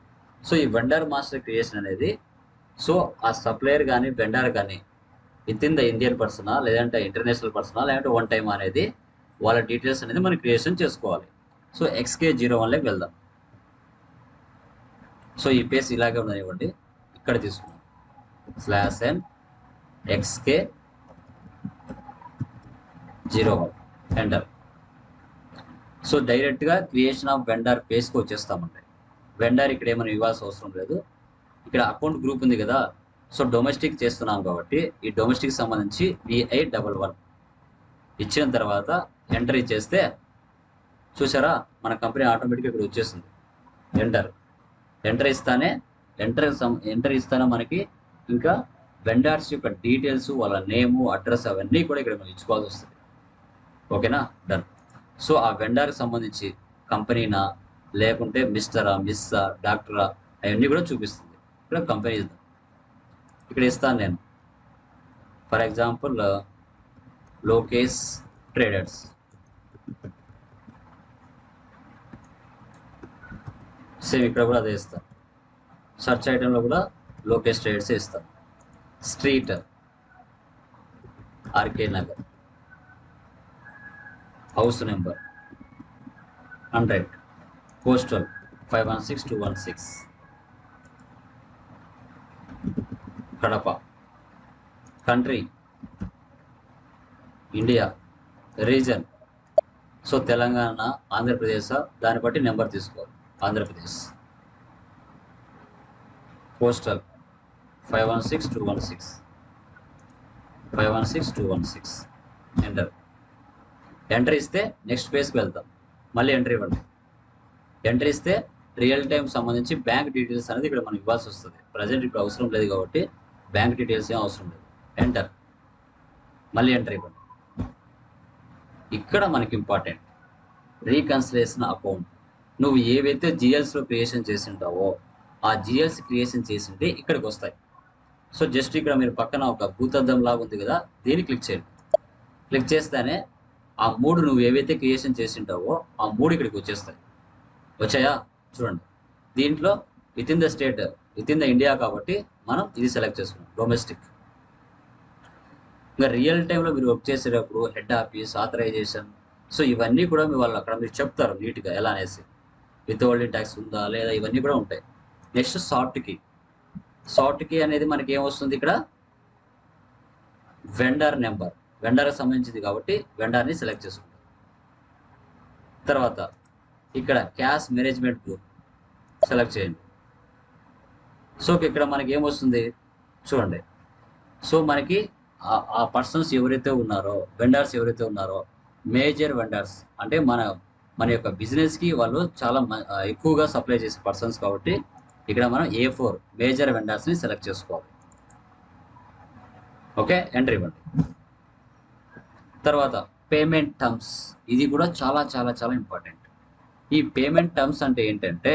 సో ఈ వెండర్ మాస్టర్ క్రియేషన్ అనేది, సో ఆ సప్లయర్ కానీ వెండర్ కానీ విత్ ఇన్ ద ఇండియన్ పర్సనా, లేదంటే ఇంటర్నేషనల్ పర్సనా, లేదంటే వన్ టైం అనేది వాళ్ళ డీటెయిల్స్ అనేది మనం క్రియేషన్ చేసుకోవాలి. సో XK01లోకి వెళ్దాం. సో ఈ పేజ్ ఇలాగే ఉండనివ్వండి, ఇక్కడ తీసుకున్నాం /n XK01 ఎంటర్. సో డైరెక్ట్గా క్రియేషన్ ఆఫ్ వెండర్ పేజ్కి వచ్చేస్తామండి. వెండర్ ఇక్కడ ఏమైనా ఇవ్వాల్సిన అవసరం లేదు. ఇక్కడ అకౌంట్ గ్రూప్ ఉంది కదా, సో డొమెస్టిక్ చేస్తున్నాం కాబట్టి ఈ డొమెస్టిక్ సంబంధించి VI11 ఇచ్చిన తర్వాత ఎంటర్ ఇచ్చేస్తే చూసారా, మన కంపెనీ ఆటోమేటిక్గా ఇక్కడ వచ్చేస్తుంది. ఎంటర్ ఇస్తానే మనకి ఇంకా వెండర్స్ యొక్క డీటెయిల్స్, వాళ్ళ నేము, అడ్రస్ అవన్నీ కూడా ఇక్కడ మనం ఇచ్చుకోవాల్సి వస్తుంది. ఓకేనా, డన్. సో ఆ వెండర్కి సంబంధించి కంపెనీనా, లేకుంటే మిస్టరా, మిస్సా, డాక్టరా, అవన్నీ కూడా చూపిస్తుంది. ఇక్కడ కంపెనీ ఇక్కడ ఇస్తాను నేను. For example Lokesh traders. Same ఇక్కడ కూడా అదే ఇస్తాను. సర్చ్ ఐటెంలో కూడా లోకేష్ ట్రేడర్స్ ఇస్తాను. Street RK Nagar, house number 100, postal 516216, Kadapa, country India, reason so Telangana, Andhra Pradesh, దాన్ని బట్టి నెంబర్ తీసుకోవాలి. ఆంధ్రప్రదేశ్, పోస్టల్ 516216 ఎంటర్ ఇస్తే నెక్స్ట్ పేజ్కి వెళ్తాం. మళ్ళీ ఎంటర్ ఇవ్వండి. ఎంటర్ ఇస్తే రియల్ టైం సంబంధించి బ్యాంక్ డీటెయిల్స్ అనేది ఇక్కడ మనం ఇవ్వాల్సి వస్తుంది. ప్రజెంట్ ఇప్పుడు అవసరం లేదు కాబట్టి బ్యాంక్ డీటెయిల్స్ ఏం అవసరం లేదు. ఎంటర్, మళ్ళీ ఎంటర్ ఇవ్వండి. ఇక్కడ మనకి ఇంపార్టెంట్ రీకన్సిలేషన్ అకౌంట్. నువ్వు ఏవైతే GLస్లో క్రియేషన్ చేసి ఉంటావో ఆ జిఎల్సి క్రియేషన్ చేసింటే ఇక్కడికి వస్తాయి. సో జస్ట్ ఇక్కడ మీరు పక్కన ఒక భూతద్దం లాగా ఉంది కదా, దీన్ని క్లిక్ చేయండి. క్లిక్ చేస్తేనే ఆ 3 నువ్వు ఏవైతే క్రియేషన్ చేసింటావో ఆ 3 ఇక్కడికి వచ్చేస్తాయి. వచ్చాయా? చూడండి. దీంట్లో with in the state, with in the India కాబట్టి మనం ఇది సెలెక్ట్ చేసుకున్నాం, డొమెస్టిక్. ఇంకా రియల్ టైంలో మీరు వర్క్ చేసేటప్పుడు హెడ్ ఆఫీస్, ఆథరైజేషన్, సో ఇవన్నీ కూడా మీ వాళ్ళు అక్కడ మీరు చెప్తారు నీట్గా ఎలా అనేసి. విత్ హోల్డింగ్ ట్యాక్స్ ఉందా లేదా, ఇవన్నీ కూడా ఉంటాయి. Next soft key. Soft key అనేది మనకి ఏమొస్తుంది ఇక్కడ, వెండర్ నెంబర్, వెండర్కి సంబంధించింది కాబట్టి వెండర్ని సెలెక్ట్ చేసుకుంటాం. తర్వాత ఇక్కడ క్యాష్ మేనేజ్మెంట్ గ్రూప్ సెలెక్ట్ చేయండి. సో ఇక్కడ మనకి ఏమొస్తుంది చూడండి. సో మనకి ఆ పర్సన్స్ ఎవరైతే ఉన్నారో, వెండర్స్ ఎవరైతే ఉన్నారో, మేజర్ వెండర్స్ అంటే మన యొక్క బిజినెస్కి వాళ్ళు చాలా ఎక్కువగా సప్లై చేసే పర్సన్స్ కాబట్టి ఇక్కడ మనం A4 మేజర్ వెండర్స్ని సెలెక్ట్ చేసుకోవాలి. ఓకే, ఎంటర్ ఇవ్వండి. తర్వాత పేమెంట్ టర్మ్స్, ఇది కూడా చాలా చాలా చాలా ఇంపార్టెంట్. ఈ పేమెంట్ టర్మ్స్ అంటే ఏంటంటే,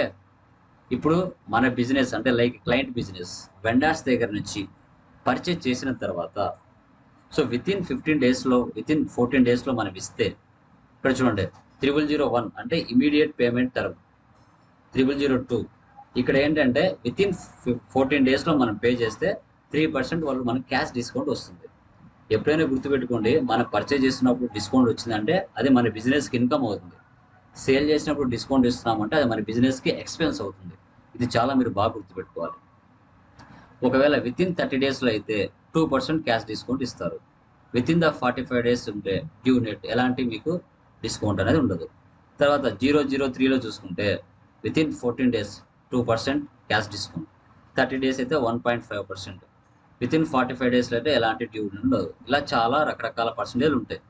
ఇప్పుడు మన బిజినెస్ అంటే లైక్ క్లయింట్ బిజినెస్ వెండర్స్ దగ్గర నుంచి పర్చేజ్ చేసిన తర్వాత, సో విత్ ఇన్ 15 డేస్లో, విత్ ఇన్ 14 డేస్లో మనం ఇస్తే, ఇక్కడ చూడండి 0001 అంటే ఇమీడియట్ పేమెంట్ టర్మ్, 0002 ఇక్కడ ఏంటంటే విత్ ఇన్ 14 డేస్లో మనం పే చేస్తే 3% వాళ్ళు మనకి క్యాష్ డిస్కౌంట్ వస్తుంది. ఎప్పుడైనా గుర్తుపెట్టుకోండి, మనం పర్చేజ్ చేసినప్పుడు డిస్కౌంట్ వచ్చిందంటే అది మన బిజినెస్కి ఇన్కమ్ అవుతుంది. సేల్ చేసినప్పుడు డిస్కౌంట్ ఇస్తున్నామంటే అది మన బిజినెస్కి ఎక్స్పెన్స్ అవుతుంది. ఇది చాలా మీరు బాగా గుర్తుపెట్టుకోవాలి. ఒకవేళ విత్ ఇన్ 30 డేస్లో అయితే 2% క్యాష్ డిస్కౌంట్ ఇస్తారు. విత్ ఇన్ ద 45 డేస్ ఉంటే డ్యూ నెట్ ఎలాంటి మీకు డిస్కౌంట్ అనేది ఉండదు. తర్వాత 003లో చూసుకుంటే with in 14 days 2% cash discount, 30 days అయితే 1.5%, విత్ ఇన్ 45 డేస్లో అయితే ఎలాంటి డ్యూ ఉండదు. ఇలా చాలా రకరకాల పర్సెంటేజ్ ఉంటాయి.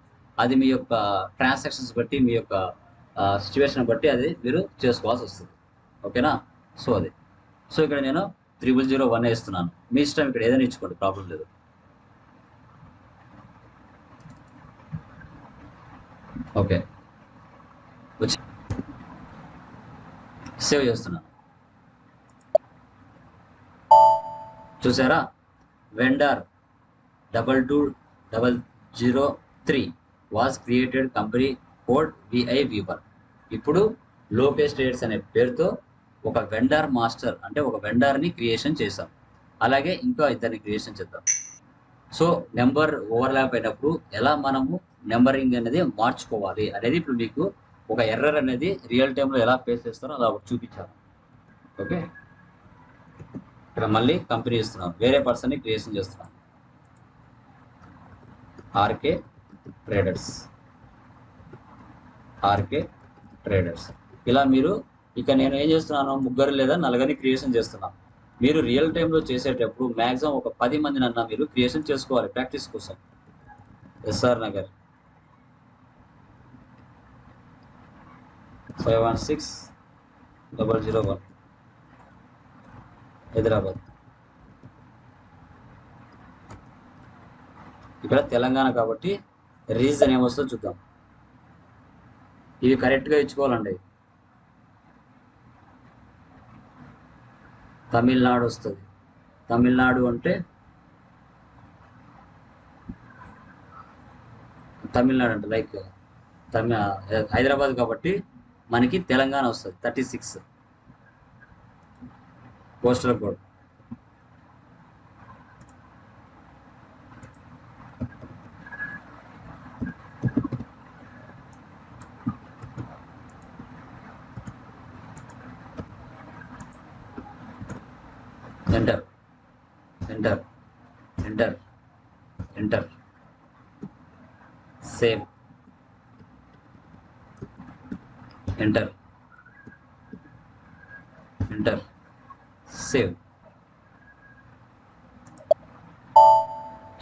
అది మీ యొక్క ట్రాన్సాక్షన్స్ బట్టి, మీ యొక్క సిచ్యువేషన్ బట్టి అది మీరు చేసుకోవాల్సి వస్తుంది. ఓకేనా? సో అది. సో ఇక్కడ నేను 0001 ఇస్తున్నాను. మీ ఇష్టం, ఇక్కడ ఏదైనా ఇచ్చుకోండి, ప్రాబ్లం లేదు. ఓకే, వచ్చి సేవ్ చేస్తున్నాను. చూసారా, vendor 22003 was created, company code VIV1. ఇప్పుడు లోకేష్ ట్రేడర్స్ అనే పేరుతో ఒక వెండర్ మాస్టర్ అంటే ఒక వెండర్ని క్రియేషన్ చేశాం. అలాగే ఇంకా ఇద్దరిని క్రియేషన్ చేద్దాం. సో నెంబర్ ఓవర్లాప్ అయినప్పుడు ఎలా మనము నెంబరింగ్ అనేది మార్చుకోవాలి అనేది ఇప్పుడు మీకు ఒక ఎర్రర్ అనేది రియల్ టైంలో ఎలా ఫేస్ చేస్తారో అలా చూపించాను. ఓకే, ఇక్కడ మళ్ళీ కంపెనీ ఇస్తున్నాను, వేరే పర్సన్ని క్రియేషన్ చేస్తున్నాను, ఆర్కే ట్రేడర్స్. ఇలా మీరు ఇక నేను ఏం చేస్తున్నాను, 3 లేదా 4 క్రియేషన్ చేస్తున్నాను. మీరు రియల్ టైంలో చేసేటప్పుడు మ్యాక్సిమం ఒక 10 మందినన్నా మీరు క్రియేషన్ చేసుకోవాలి ప్రాక్టీస్ కోసం. SR నగర్ 516001 హైదరాబాద్. ఇక్కడ తెలంగాణ కాబట్టి రీజన్ ఏమొస్తుందో చూద్దాం. ఇవి కరెక్ట్గా ఇచ్చుకోవాలండి. తమిళనాడు వస్తుంది. తమిళనాడు అంటే తమిళనాడు అంటే లైక్ హైదరాబాద్ కాబట్టి మనకి తెలంగాణ వస్తుంది. 36 postal code. Enter enter enter enter, save, enter enter, save.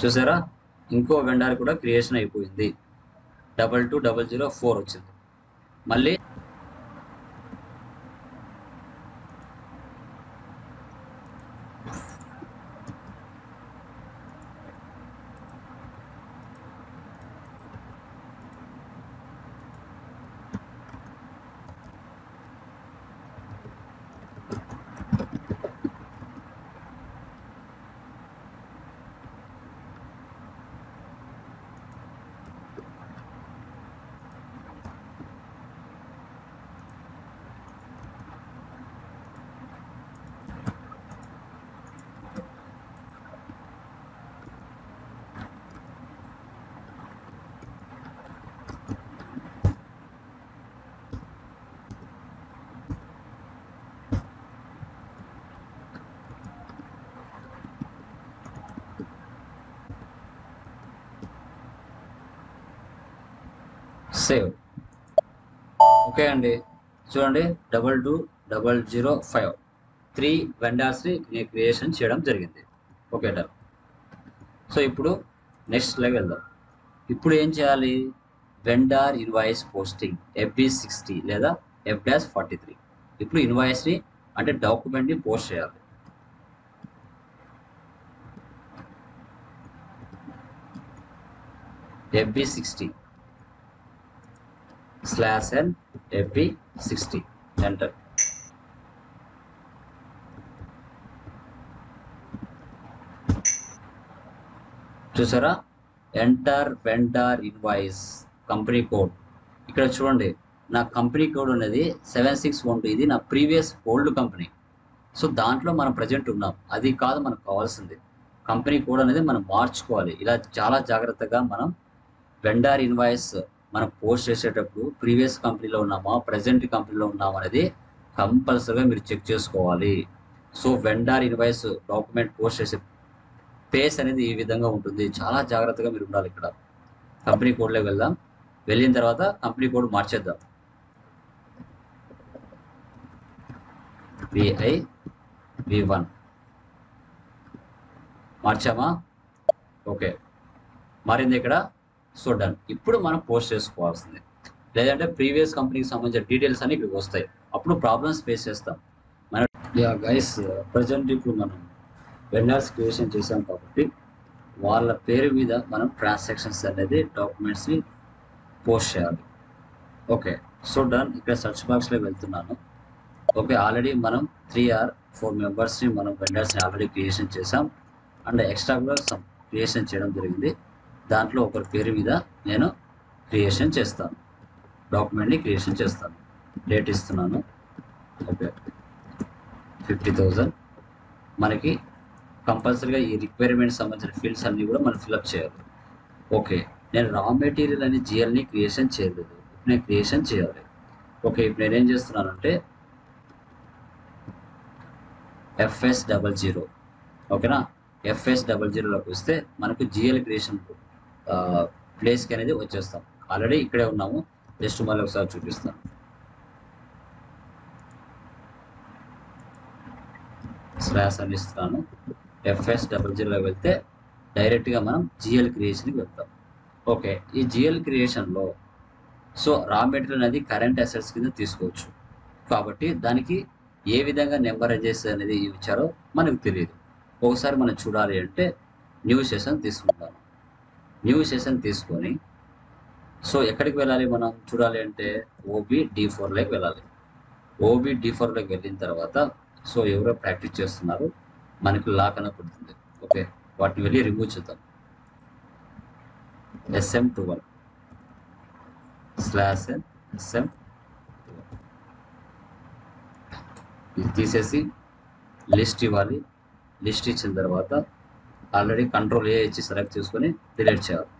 చూసారా, ఇంకో వెండర్ కూడా క్రియేషన్ అయిపోయింది. 22004 వచ్చింది. మళ్ళీ సేవ్. ఓకే అండి, చూడండి 22005 3 వెండర్స్ని క్రియేషన్ చేయడం జరిగింది. Okay done. సో ఇప్పుడు నెక్స్ట్ లెవెల్ వెళ్దాం. ఇప్పుడు ఏం చేయాలి? వెండర్ ఇన్వాయిస్ పోస్టింగ్ FB60 లేదా F-43. ఇప్పుడు ఇన్వాయిస్ని అంటే డాక్యుమెంట్ని పోస్ట్ చేయాలి. FB60/N FB60 enter. చూసారా? Enter vendor invoice company code. ఇక్కడ చూడండి, నా కంపెనీ కోడ్ అనేది 7612. ఇది నా ప్రీవియస్ ఓల్డ్ కంపెనీ. సో దాంట్లో మనం ప్రజెంట్ ఉన్నాం. అది కాదు మనకు కావాల్సింది. కంపెనీ కోడ్ అనేది మనం మార్చుకోవాలి. ఇలా చాలా జాగ్రత్తగా మనం వెండర్ ఇన్వాయిస్ మనం పోస్ట్ చేసేటప్పుడు ప్రీవియస్ కంపెనీలో ఉన్నామా ప్రజెంట్ కంపెనీలో ఉన్నామా అనేది కంపల్సరీగా మీరు చెక్ చేసుకోవాలి. So vendor invoice document post చేసే పేస్ అనేది ఈ విధంగా ఉంటుంది. చాలా జాగ్రత్తగా మీరు ఉండాలి. ఇక్కడ కంపెనీ కోడ్లోకి వెళ్దాం. వెళ్ళిన తర్వాత కంపెనీ కోడ్ మార్చేద్దాం. VIV1 మార్చామా? ఓకే, మారింది ఇక్కడ. So done. ఇప్పుడు మనం పోస్ట్ చేసుకోవాల్సింది. లేదంటే ప్రీవియస్ కంపెనీకి సంబంధించిన డీటెయిల్స్ అన్ని ఇక్కడికి వస్తాయి. అప్పుడు ప్రాబ్లమ్స్ ఫేస్ చేస్తాం. మన గైస్ ప్రజెంట్ ఇప్పుడు మనం వెండర్స్ క్రియేషన్ చేసాం కాబట్టి వాళ్ళ పేరు మీద మనం ట్రాన్సాక్షన్స్ అనేది డాక్యుమెంట్స్ని పోస్ట్ చేయాలి. Okay, so done. ఇక్కడ సెర్చ్ బాక్స్లో వెళ్తున్నాను. ఓకే, ఆల్రెడీ మనం 3 or 4 మెంబర్స్ని మనం వెండర్స్ని ఆల్రెడీ క్రియేషన్ చేసాం. అండ్ ఎక్స్ట్రా కూడా సమ్ క్రియేషన్ చేయడం జరిగింది. దాంట్లో ఒకరి పేరు మీద నేను క్రియేషన్ చేస్తాను, డాక్యుమెంట్ని క్రియేషన్ చేస్తాను. డేట్ ఇస్తున్నాను. ఓకే, 50,000. మనకి కంపల్సరీగా ఈ రిక్వైర్మెంట్ సంబంధించిన ఫీల్డ్స్ అన్నీ కూడా మనం ఫిల్అప్ చేయాలి. ఓకే, నేను రా మెటీరియల్ అని జిఎల్ని క్రియేషన్ చేయలేదు. ఇప్పుడు నేను క్రియేషన్ చేయాలి. ఓకే, ఇప్పుడు నేనేం చేస్తున్నానంటే FS00. ఓకేనా? FS00లోకి వస్తే మనకు జిఎల్ క్రియేషన్ ప్లేస్కి అనేది వచ్చేస్తాం. ఆల్రెడీ ఇక్కడే ఉన్నాము. జస్ట్ మళ్ళీ ఒకసారి చూపిస్తాను. స్లాష్ అని ఇస్తున్నాను. FS00లోకి వెళ్తే డైరెక్ట్గా మనం జిఎల్ క్రియేషన్కి వెళ్తాం. ఓకే, ఈ జిఎల్ క్రియేషన్లో సో రా మెటీరియల్ అనేది కరెంట్ అసెట్స్ కింద తీసుకోవచ్చు. కాబట్టి దానికి ఏ విధంగా నెంబరైజెస్ అనేది ఇచ్చారో మనకు తెలియదు. ఒకసారి మనం చూడాలి అంటే న్యూ సెషన్ తీసుకుంటాము. న్యూ సెషన్ తీసుకొని సో ఎక్కడికి వెళ్ళాలి మనం చూడాలి అంటే OBD4లోకి వెళ్ళాలి. OBD4లోకి వెళ్ళిన తర్వాత సో ఎవరో ప్రాక్టీస్ చేస్తున్నారు, మనకు లాక్ అని పడుతుంది. ఓకే, వాటిని వెళ్ళి రిమూవ్ చేద్దాం. SM12/SM ఇది తీసేసి లిస్ట్ ఇవ్వాలి. లిస్ట్ ఇచ్చిన తర్వాత ఆల్రెడీ Ctrl+A ఇచ్చి సెలెక్ట్ చేసుకొని డిలీట్ చేయాలి.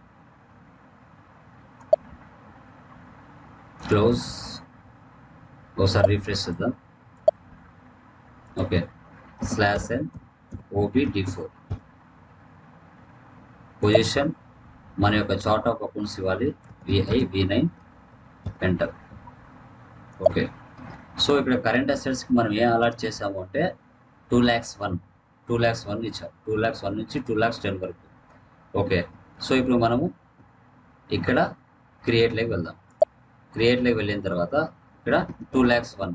క్లోజ్. ఒకసారి రిఫ్రెష్ చేద్దాం. ఓకే, /N OBD4 పొజిషన్ మన యొక్క చార్ట్ ఆఫ్ అకౌంట్స్ ఇవ్వాలి. VIV9 enter. ఓకే, సో ఇక్కడ కరెంట్ అసెట్స్కి మనం ఏం అలాట్ చేసాము అంటే 2,01,2,01 ఇచ్చాం. 2,01 నుంచి 2,10 వరకు. ఓకే, సో ఇప్పుడు మనము ఇక్కడ క్రియేట్లోకి వెళ్దాం. క్రియేట్లోకి వెళ్ళిన తర్వాత ఇక్కడ 2,01.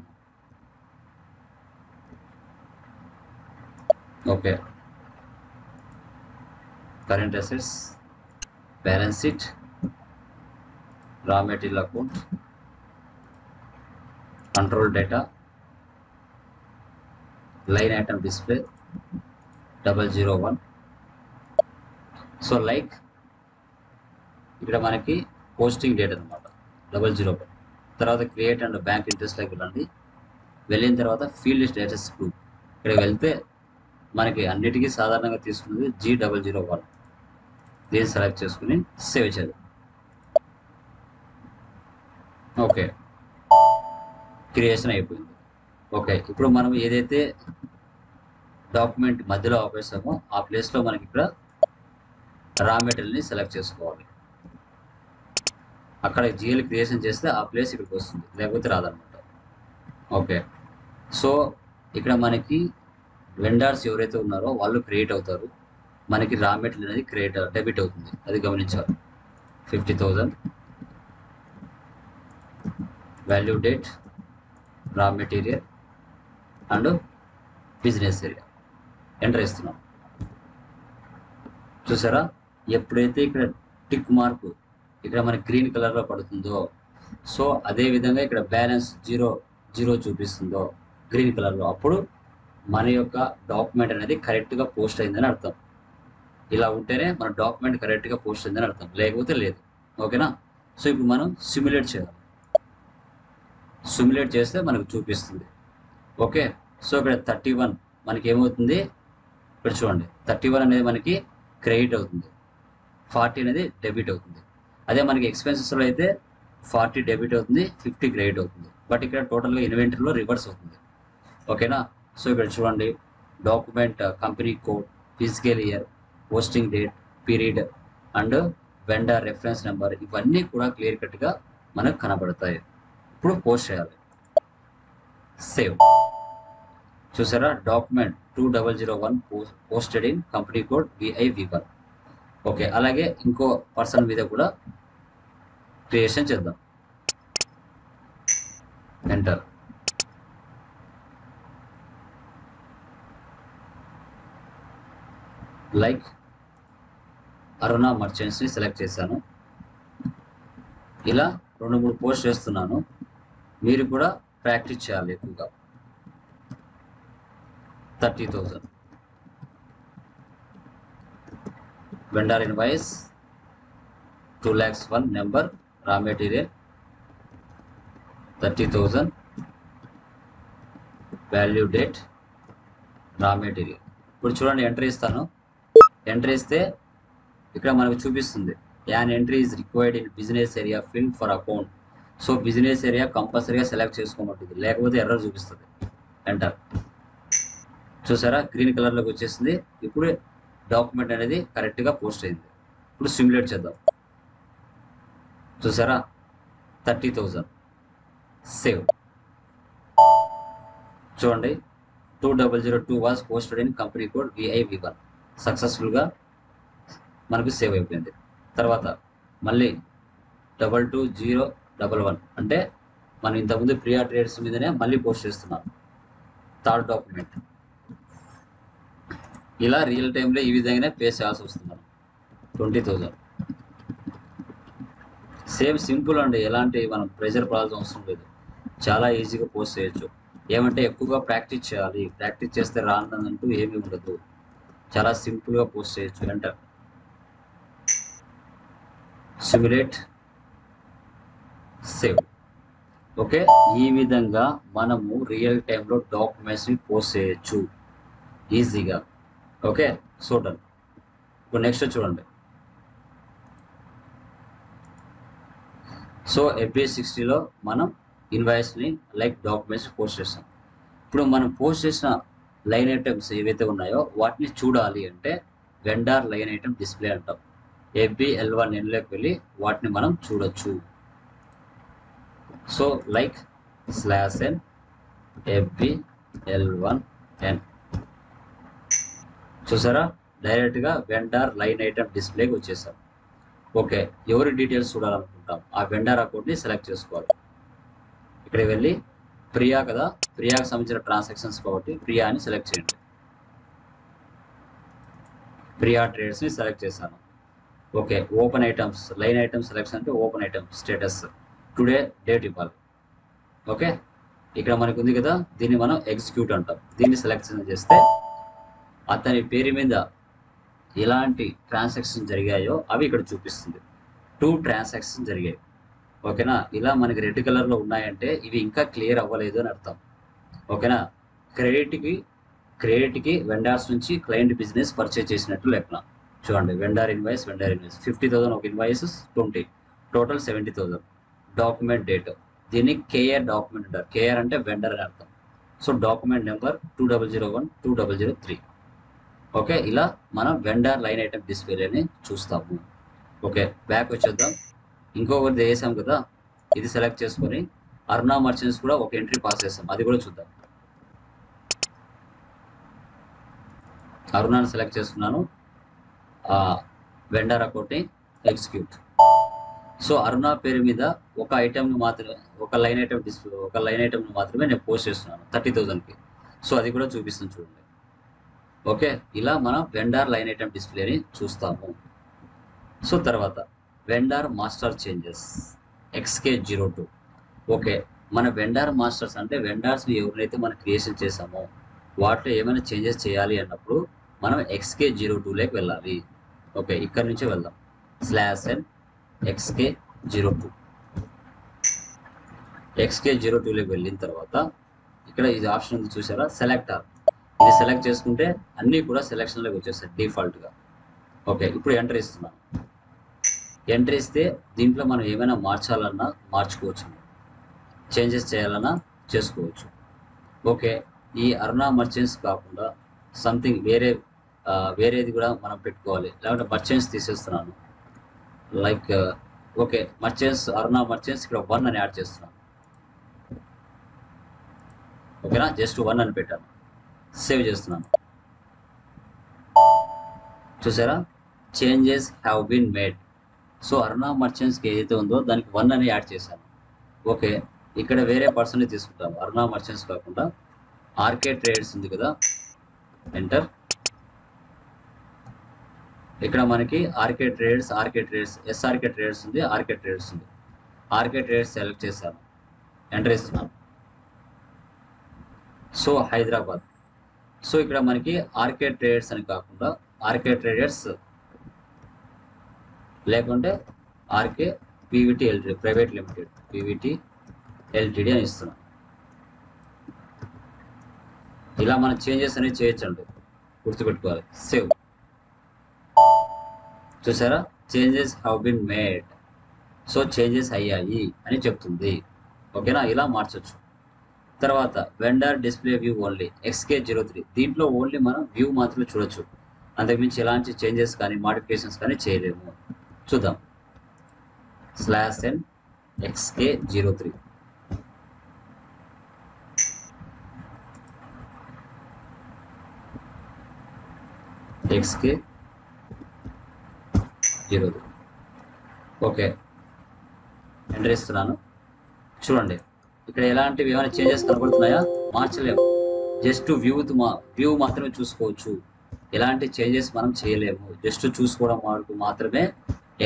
Okay, current assets, balance sheet, raw material account, control data, line item display 001. So like ఇక్కడ మనకి పోస్టింగ్ డేట్ అనమాట 001. తర్వాత క్రియేట్ అండ్ బ్యాంక్ ఇంట్రెస్ట్లోకి వెళ్ళండి. వెళ్ళిన తర్వాత ఫీల్డ్ స్టేటస్ గ్రూప్ ఇక్కడ వెళ్తే మనకి అన్నిటికీ సాధారణంగా తీసుకున్నది G001. దీన్ని సెలెక్ట్ చేసుకుని సేవ్ చేయాలి. ఓకే, క్రియేషన్ అయిపోయింది. ఓకే, ఇప్పుడు మనం ఏదైతే డాక్యుమెంట్ మధ్యలో ఆపేసామో ఆ ప్లేస్లో మనకి ఇక్కడ రా మెటీరియల్ని సెలెక్ట్ చేసుకోవాలి. అక్కడ జిఎల్ క్రియేషన్ చేస్తే ఆ ప్లేస్ ఇక్కడికి వస్తుంది, లేకపోతే రాదనమాట. ఓకే, సో ఇక్కడ మనకి వెండర్స్ ఎవరైతే ఉన్నారో వాళ్ళు క్రియేట్ అవుతారు, మనకి రా మెటీరియల్ అనేది డెబిట్ అవుతుంది, అది గమనించాలి. 50,000 value date, raw material and business area enter ఇస్తున్నాం. చూసారా, ఎప్పుడైతే ఇక్కడ టిక్ మార్క్ ఇక్కడ మనకి గ్రీన్ కలర్లో పడుతుందో, సో అదే విధంగా ఇక్కడ బ్యాలెన్స్ 0 చూపిస్తుందో గ్రీన్ కలర్లో, అప్పుడు మన యొక్క డాక్యుమెంట్ అనేది కరెక్ట్గా పోస్ట్ అయిందని అర్థం. ఇలా ఉంటేనే మన డాక్యుమెంట్ కరెక్ట్గా పోస్ట్ అయిందని అర్థం, లేకపోతే లేదు. ఓకేనా, సో ఇప్పుడు మనం సిమ్యులేట్ చేయాలి. సిమ్యులేట్ చేస్తే మనకు చూపిస్తుంది. ఓకే, సో ఇక్కడ 31 మనకి ఏమవుతుంది, ఇక్కడ చూడండి 31 అనేది మనకి క్రెడిట్ అవుతుంది, 40 అనేది డెబిట్ అవుతుంది. అదే మనకి ఎక్స్పెన్సెస్లో అయితే 40 డెబిట్ అవుతుంది, 50 క్రెడిట్ అవుతుంది. బట్ ఇక్కడ టోటల్గా ఇన్వెంటరీలో రివర్స్ అవుతుంది. ఓకేనా, సో ఇక్కడ చూడండి document company code, physical year, posting date, period and vendor reference number, ఇవన్నీ కూడా క్లియర్ కట్గా మనకు కనబడతాయి. ఇప్పుడు పోస్ట్ చేయాలి. సేవ్. చూసారా, document 2001 posted in company code VIV1. Okay, అలాగే ఇంకో పర్సన్ మీద కూడా క్రియేషన్ చేద్దాం. ఎంటర్. లైక్ అరుణ మర్చెంట్స్ని సెలెక్ట్ చేశాను. ఇలా 2-3 పోస్ట్ చేస్తున్నాను, మీరు కూడా ప్రాక్టీస్ చేయాలి ఎక్కువగా. 30,000 vendor invoice, 2,01,000 number, raw material 30,000 value date, raw material. ఇప్పుడు చూడండి ఎంట్రీ ఇస్తాను. ఎంట్రీ ఇస్తే ఇక్కడ మనకు చూపిస్తుంది an entry is required in business area field for account. So business area కంపల్సరీగా సెలెక్ట్ చేసుకోమంటుంది, లేకపోతే ఎర్రర్ చూపిస్తుంది. ఎంటర్. చూసారా, గ్రీన్ కలర్లోకి వచ్చేసింది. ఇప్పుడు డాక్యుమెంట్ అనేది కరెక్ట్గా పోస్ట్ అయింది. ఇప్పుడు సిమ్యులేట్ చేద్దాం. చూసారా, 30,000 సేవ్. చూడండి 2002 was posted in company code VIV1. సక్సెస్ఫుల్గా మనకు సేవ్ అయిపోయింది. తర్వాత మళ్ళీ 22011 అంటే మనం ఇంతకుముందు ప్రియా ట్రేడ్స్ మీదనే మళ్ళీ పోస్ట్ చేస్తున్నాం. థర్డ్ డాక్యుమెంట్ ఇలా రియల్ టైంలో ఈ విధంగానే పే చేయాల్సి వస్తుంది. 20,000 సేమ్ సింపుల్ అండి, ఎలాంటి మనం ప్రెషర్ పడాల్సిన అవసరం లేదు, చాలా ఈజీగా పోస్ట్ చేయొచ్చు. ఏమంటే ఎక్కువగా ప్రాక్టీస్ చేయాలి, ప్రాక్టీస్ చేస్తే రానంటూ ఏమీ ఉండదు, చాలా సింపుల్గా పోస్ట్ చేయొచ్చు. ఎంటర్. Simulate, save. ఓకే, ఈ విధంగా మనము రియల్ టైంలో డాక్యుమెంట్స్ని పోస్ట్ చేయొచ్చు ఈజీగా. Okay, so done. ఇప్పుడు నెక్స్ట్ చూడండి. సో FBA60లో మనం ఇన్వాయిస్ని లైక్ డాక్యుమెంట్స్ పోస్ట్ చేస్తాం. ఇప్పుడు మనం పోస్ట్ చేసిన లైన్ ఐటమ్స్ ఏవైతే ఉన్నాయో వాటిని చూడాలి అంటే వెండర్ లైన్ ఐటమ్ డిస్ప్లే అంటాం. FBL1Nలోకి వెళ్ళి వాటిని మనం చూడొచ్చు. So like /n FBL1N. చూసారా, డైరెక్ట్గా వెండర్ లైన్ ఐటమ్ డిస్ప్లేకి వచ్చేసాం. ఓకే, ఎవరి డీటెయిల్స్ చూడాలనుకుంటాం ఆ వెండర్ అకౌంట్ని సెలెక్ట్ చేసుకోవాలి. ఇక్కడికి వెళ్ళి ప్రియా కదా, ప్రియాకి సంబంధించిన ట్రాన్సాక్షన్స్ కాబట్టి ప్రియా అని సెలెక్ట్ చేయండి. ప్రియా ట్రేడ్స్ని సెలెక్ట్ చేశాను. Okay, open items line items selection అంటే open item status today date ఇవ్వాలి. ఓకే, ఇక్కడ మనకు ఉంది కదా, దీన్ని మనం ఎగ్జిక్యూట్ అంటాం. దీన్ని సెలెక్షన్ చేస్తే అతని పేరు మీద ఎలాంటి ట్రాన్సాక్షన్ జరిగాయో అవి ఇక్కడ చూపిస్తుంది. 2 ట్రాన్సాక్షన్ జరిగాయి. ఓకేనా, ఇలా మనకి రెడ్ కలర్లో ఉన్నాయంటే ఇవి ఇంకా క్లియర్ అవ్వలేదు అని అర్థం. ఓకేనా, క్రెడిట్కి వెండర్స్ నుంచి క్లయింట్ బిజినెస్ పర్చేజ్ చేసినట్టు లెక్కన. చూడండి, వెండర్ ఇన్వాయిస్ 50,000 ఒక ఇన్వాయిస్ 20, టోటల్ 70,000. డాక్యుమెంట్ డేట్, దీన్ని కేఆర్ డాక్యుమెంట్ అంటారు. కేఆర్ అంటే వెండర్ అని అర్థం. So document number 2001 2003. ఓకే, ఇలా మనం వెండర్ లైన్ ఐటమ్ డిస్ప్లేని చూస్తాము. ఓకే, బ్యాక్ వచ్చేద్దాం. ఇంకొకటి చేసాం కదా, ఇది సెలెక్ట్ చేసుకొని అరుణ మర్చెంట్స్ కూడా ఒక ఎంట్రీ పాస్ చేస్తాం, అది కూడా చూద్దాం. అరుణాన్ని సెలెక్ట్ చేసుకున్నాను, వెండర్ అకౌంట్ని ఎగ్జిక్యూట్. సో అరుణ పేరు మీద ఒక ఐటెంని మాత్రమే, ఒక లైన్ ఐటెంని మాత్రమే నేను పోస్ట్ చేస్తున్నాను 30,000కి. సో అది కూడా చూపిస్తుంది చూడండి. ఓకే, ఇలా మనం వెండర్ లైన్ ఐటెం డిస్ప్లేని చూస్తాము. సో తర్వాత vendor master changes XK02. Okay, మన వెండర్ మాస్టర్స్ అంటే వెండర్స్ని ఎవరైతే మనం క్రియేషన్ చేసామో వాటిలో ఏమైనా చేంజెస్ చేయాలి అన్నప్పుడు మనం XK02లోకి వెళ్ళాలి. ఓకే, ఇక్కడ నుంచే వెళ్దాం. /n XK02. XK02లోకి వెళ్ళిన తర్వాత ఇక్కడ ఇది ఆప్షన్ ఉంది చూసారా, సెలెక్టర్. ఇది సెలెక్ట్ చేసుకుంటే అన్నీ కూడా సెలెక్షన్లోకి వచ్చేస్తాయి డిఫాల్ట్గా. ఓకే, ఇప్పుడు ఎంటర్ ఇస్తున్నాను. ఎంటర్ ఇస్తే దీంట్లో మనం ఏమైనా మార్చాలన్నా మార్చుకోవచ్చు, చేంజెస్ చేయాలన్నా చేసుకోవచ్చు. ఓకే, ఈ అరుణ మర్చెంట్స్ కాకుండా సంథింగ్ వేరేది కూడా మనం పెట్టుకోవాలి. లేకుంటే మర్చెంట్స్ తీసేస్తున్నాను. లైక్ ఓకే, మర్చెంట్స్ అరుణ మర్చెంట్స్ ఇక్కడ 1 అని యాడ్ చేస్తున్నాను. ఓకేనా, జస్ట్ 1 అని పెట్టాను. సేవ్ చేస్తున్నాను. చూసారా, changes have been made. So Aruna మర్చెంట్స్కి ఏదైతే ఉందో దానికి 1 అని యాడ్ చేశాను. ఓకే, ఇక్కడ వేరే పర్సన్ని తీసుకుంటాము. అరుణ మర్చెంట్స్ కాకుండా ఆర్కే ట్రేడర్స్ ఉంది కదా, ఎంటర్. ఇక్కడ మనకి ఆర్కే ట్రేడర్స్ SRK ట్రేడర్స్ ఉంది, ఆర్కే ట్రేడర్స్ ఉంది. ఆర్కే ట్రేడర్స్ సెలెక్ట్ చేశాను, ఎంటర్ ఇస్తున్నాను. సో హైదరాబాద్. సో ఇక్కడ మనకి ఆర్కే ట్రేడర్స్ అని కాకుండా ఆర్కే ట్రేడర్స్ లేకుంటే RK PVT LTD private limited PVT LTD అని ఇస్తున్నాం. ఇలా మనం చేంజెస్ అనేది చేయొచ్చండి, గుర్తుపెట్టుకోవాలి. సేవ్. చూసారా, changes have been made. So changes అయ్యాయి అని చెప్తుంది. ఓకేనా, ఇలా మార్చొచ్చు. తర్వాత vendor display view only XK03. దీంట్లో ఓన్లీ మనం వ్యూ మాత్రమే చూడొచ్చు, అంతకుమించి ఎలాంటి చేంజెస్ కానీ మాడిఫికేషన్స్ కానీ చేయలేము. చూద్దాం. /n XK03. XK03. Okay, enter ఇస్తున్నాను. చూడండి, ఇక్కడ ఎలాంటివి ఏమైనా చేంజెస్ కనబడుతున్నాయా? మార్చలేము, జస్ట్ వ్యూ మాత్రమే చూసుకోవచ్చు. ఎలాంటి చేంజెస్ మనం చేయలేము, జస్ట్ చూసుకోవడం వరకు మాత్రమే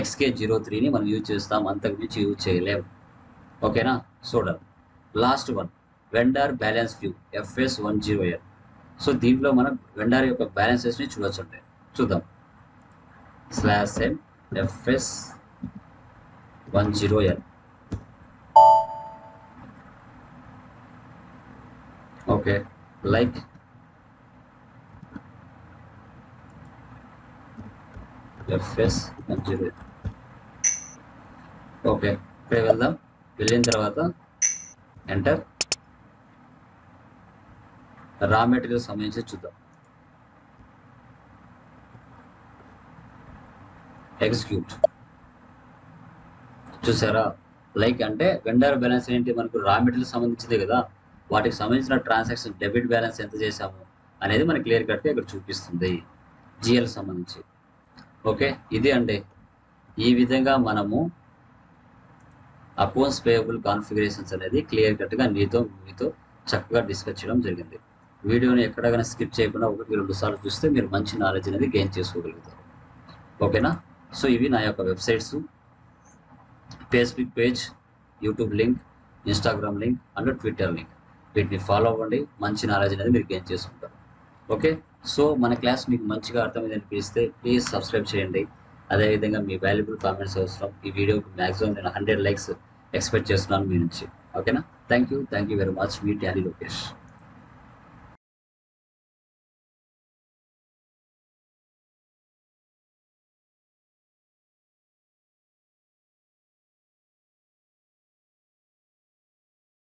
XK03ని మనం యూజ్ చేస్తాం, అంతకుమించి యూజ్ చేయలేము. ఓకేనా, చూడండి. Last one, vendor balance view FS10L. So దీంట్లో మనం వెండర్ యొక్క బ్యాలెన్సెస్ని చూడొచ్చు. అంటే చూద్దాం. /n FS10L. Okay, like FS10L. Okay, ఇక్కడ వెళ్దాం. వెళ్ళిన తర్వాత ఎంటర్. రా మెటీరియల్ సంబంధించి చూద్దాం. ఎగ్జిక్యూట్. చూసారా, లైక్ అంటే వెండర్ బ్యాలెన్స్ ఏంటి, మనకు రా మెటీరియల్ సంబంధించింది కదా, వాటికి సంబంధించిన ట్రాన్సాక్షన్ డెబిట్ బ్యాలెన్స్ ఎంత చేశాము అనేది మనకి క్లియర్ కట్గా ఇక్కడ చూపిస్తుంది GL సంబంధించి. ఓకే, ఇది అండి. ఈ విధంగా మనము అకౌంట్స్ పేయబుల్ కాన్ఫిగరేషన్స్ అనేది క్లియర్ కట్గా మీతో చక్కగా డిస్కస్ చేయడం జరిగింది. వీడియోని ఎక్కడైనా స్కిప్ చేయకుండా 1-2 సార్లు చూస్తే మీరు మంచి నాలెడ్జ్ అనేది గెయిన్ చేసుకోగలుగుతారు. ఓకేనా, సో ఇవి నా యొక్క websites, Facebook page, YouTube link, Instagram link and Twitter link. వీటిని ఫాలో అవ్వండి, మంచి నాలెడ్జ్ అనేది మీరు గెయిన్ చేసుకుంటారు. ఓకే, సో మన క్లాస్ మీకు మంచిగా అర్థమైంది అనిపిస్తే ప్లీజ్ సబ్స్క్రైబ్ చేయండి. అదేవిధంగా మీ వాల్యుబుల్ కామెంట్స్ అవసరం. ఈ వీడియోకి మ్యాక్సిమం నేను 100 లైక్స్ ఎక్స్పెక్ట్ చేస్తున్నాను మీ నుంచి. ఓకేనా, thank you very much. Me tally Lokesh.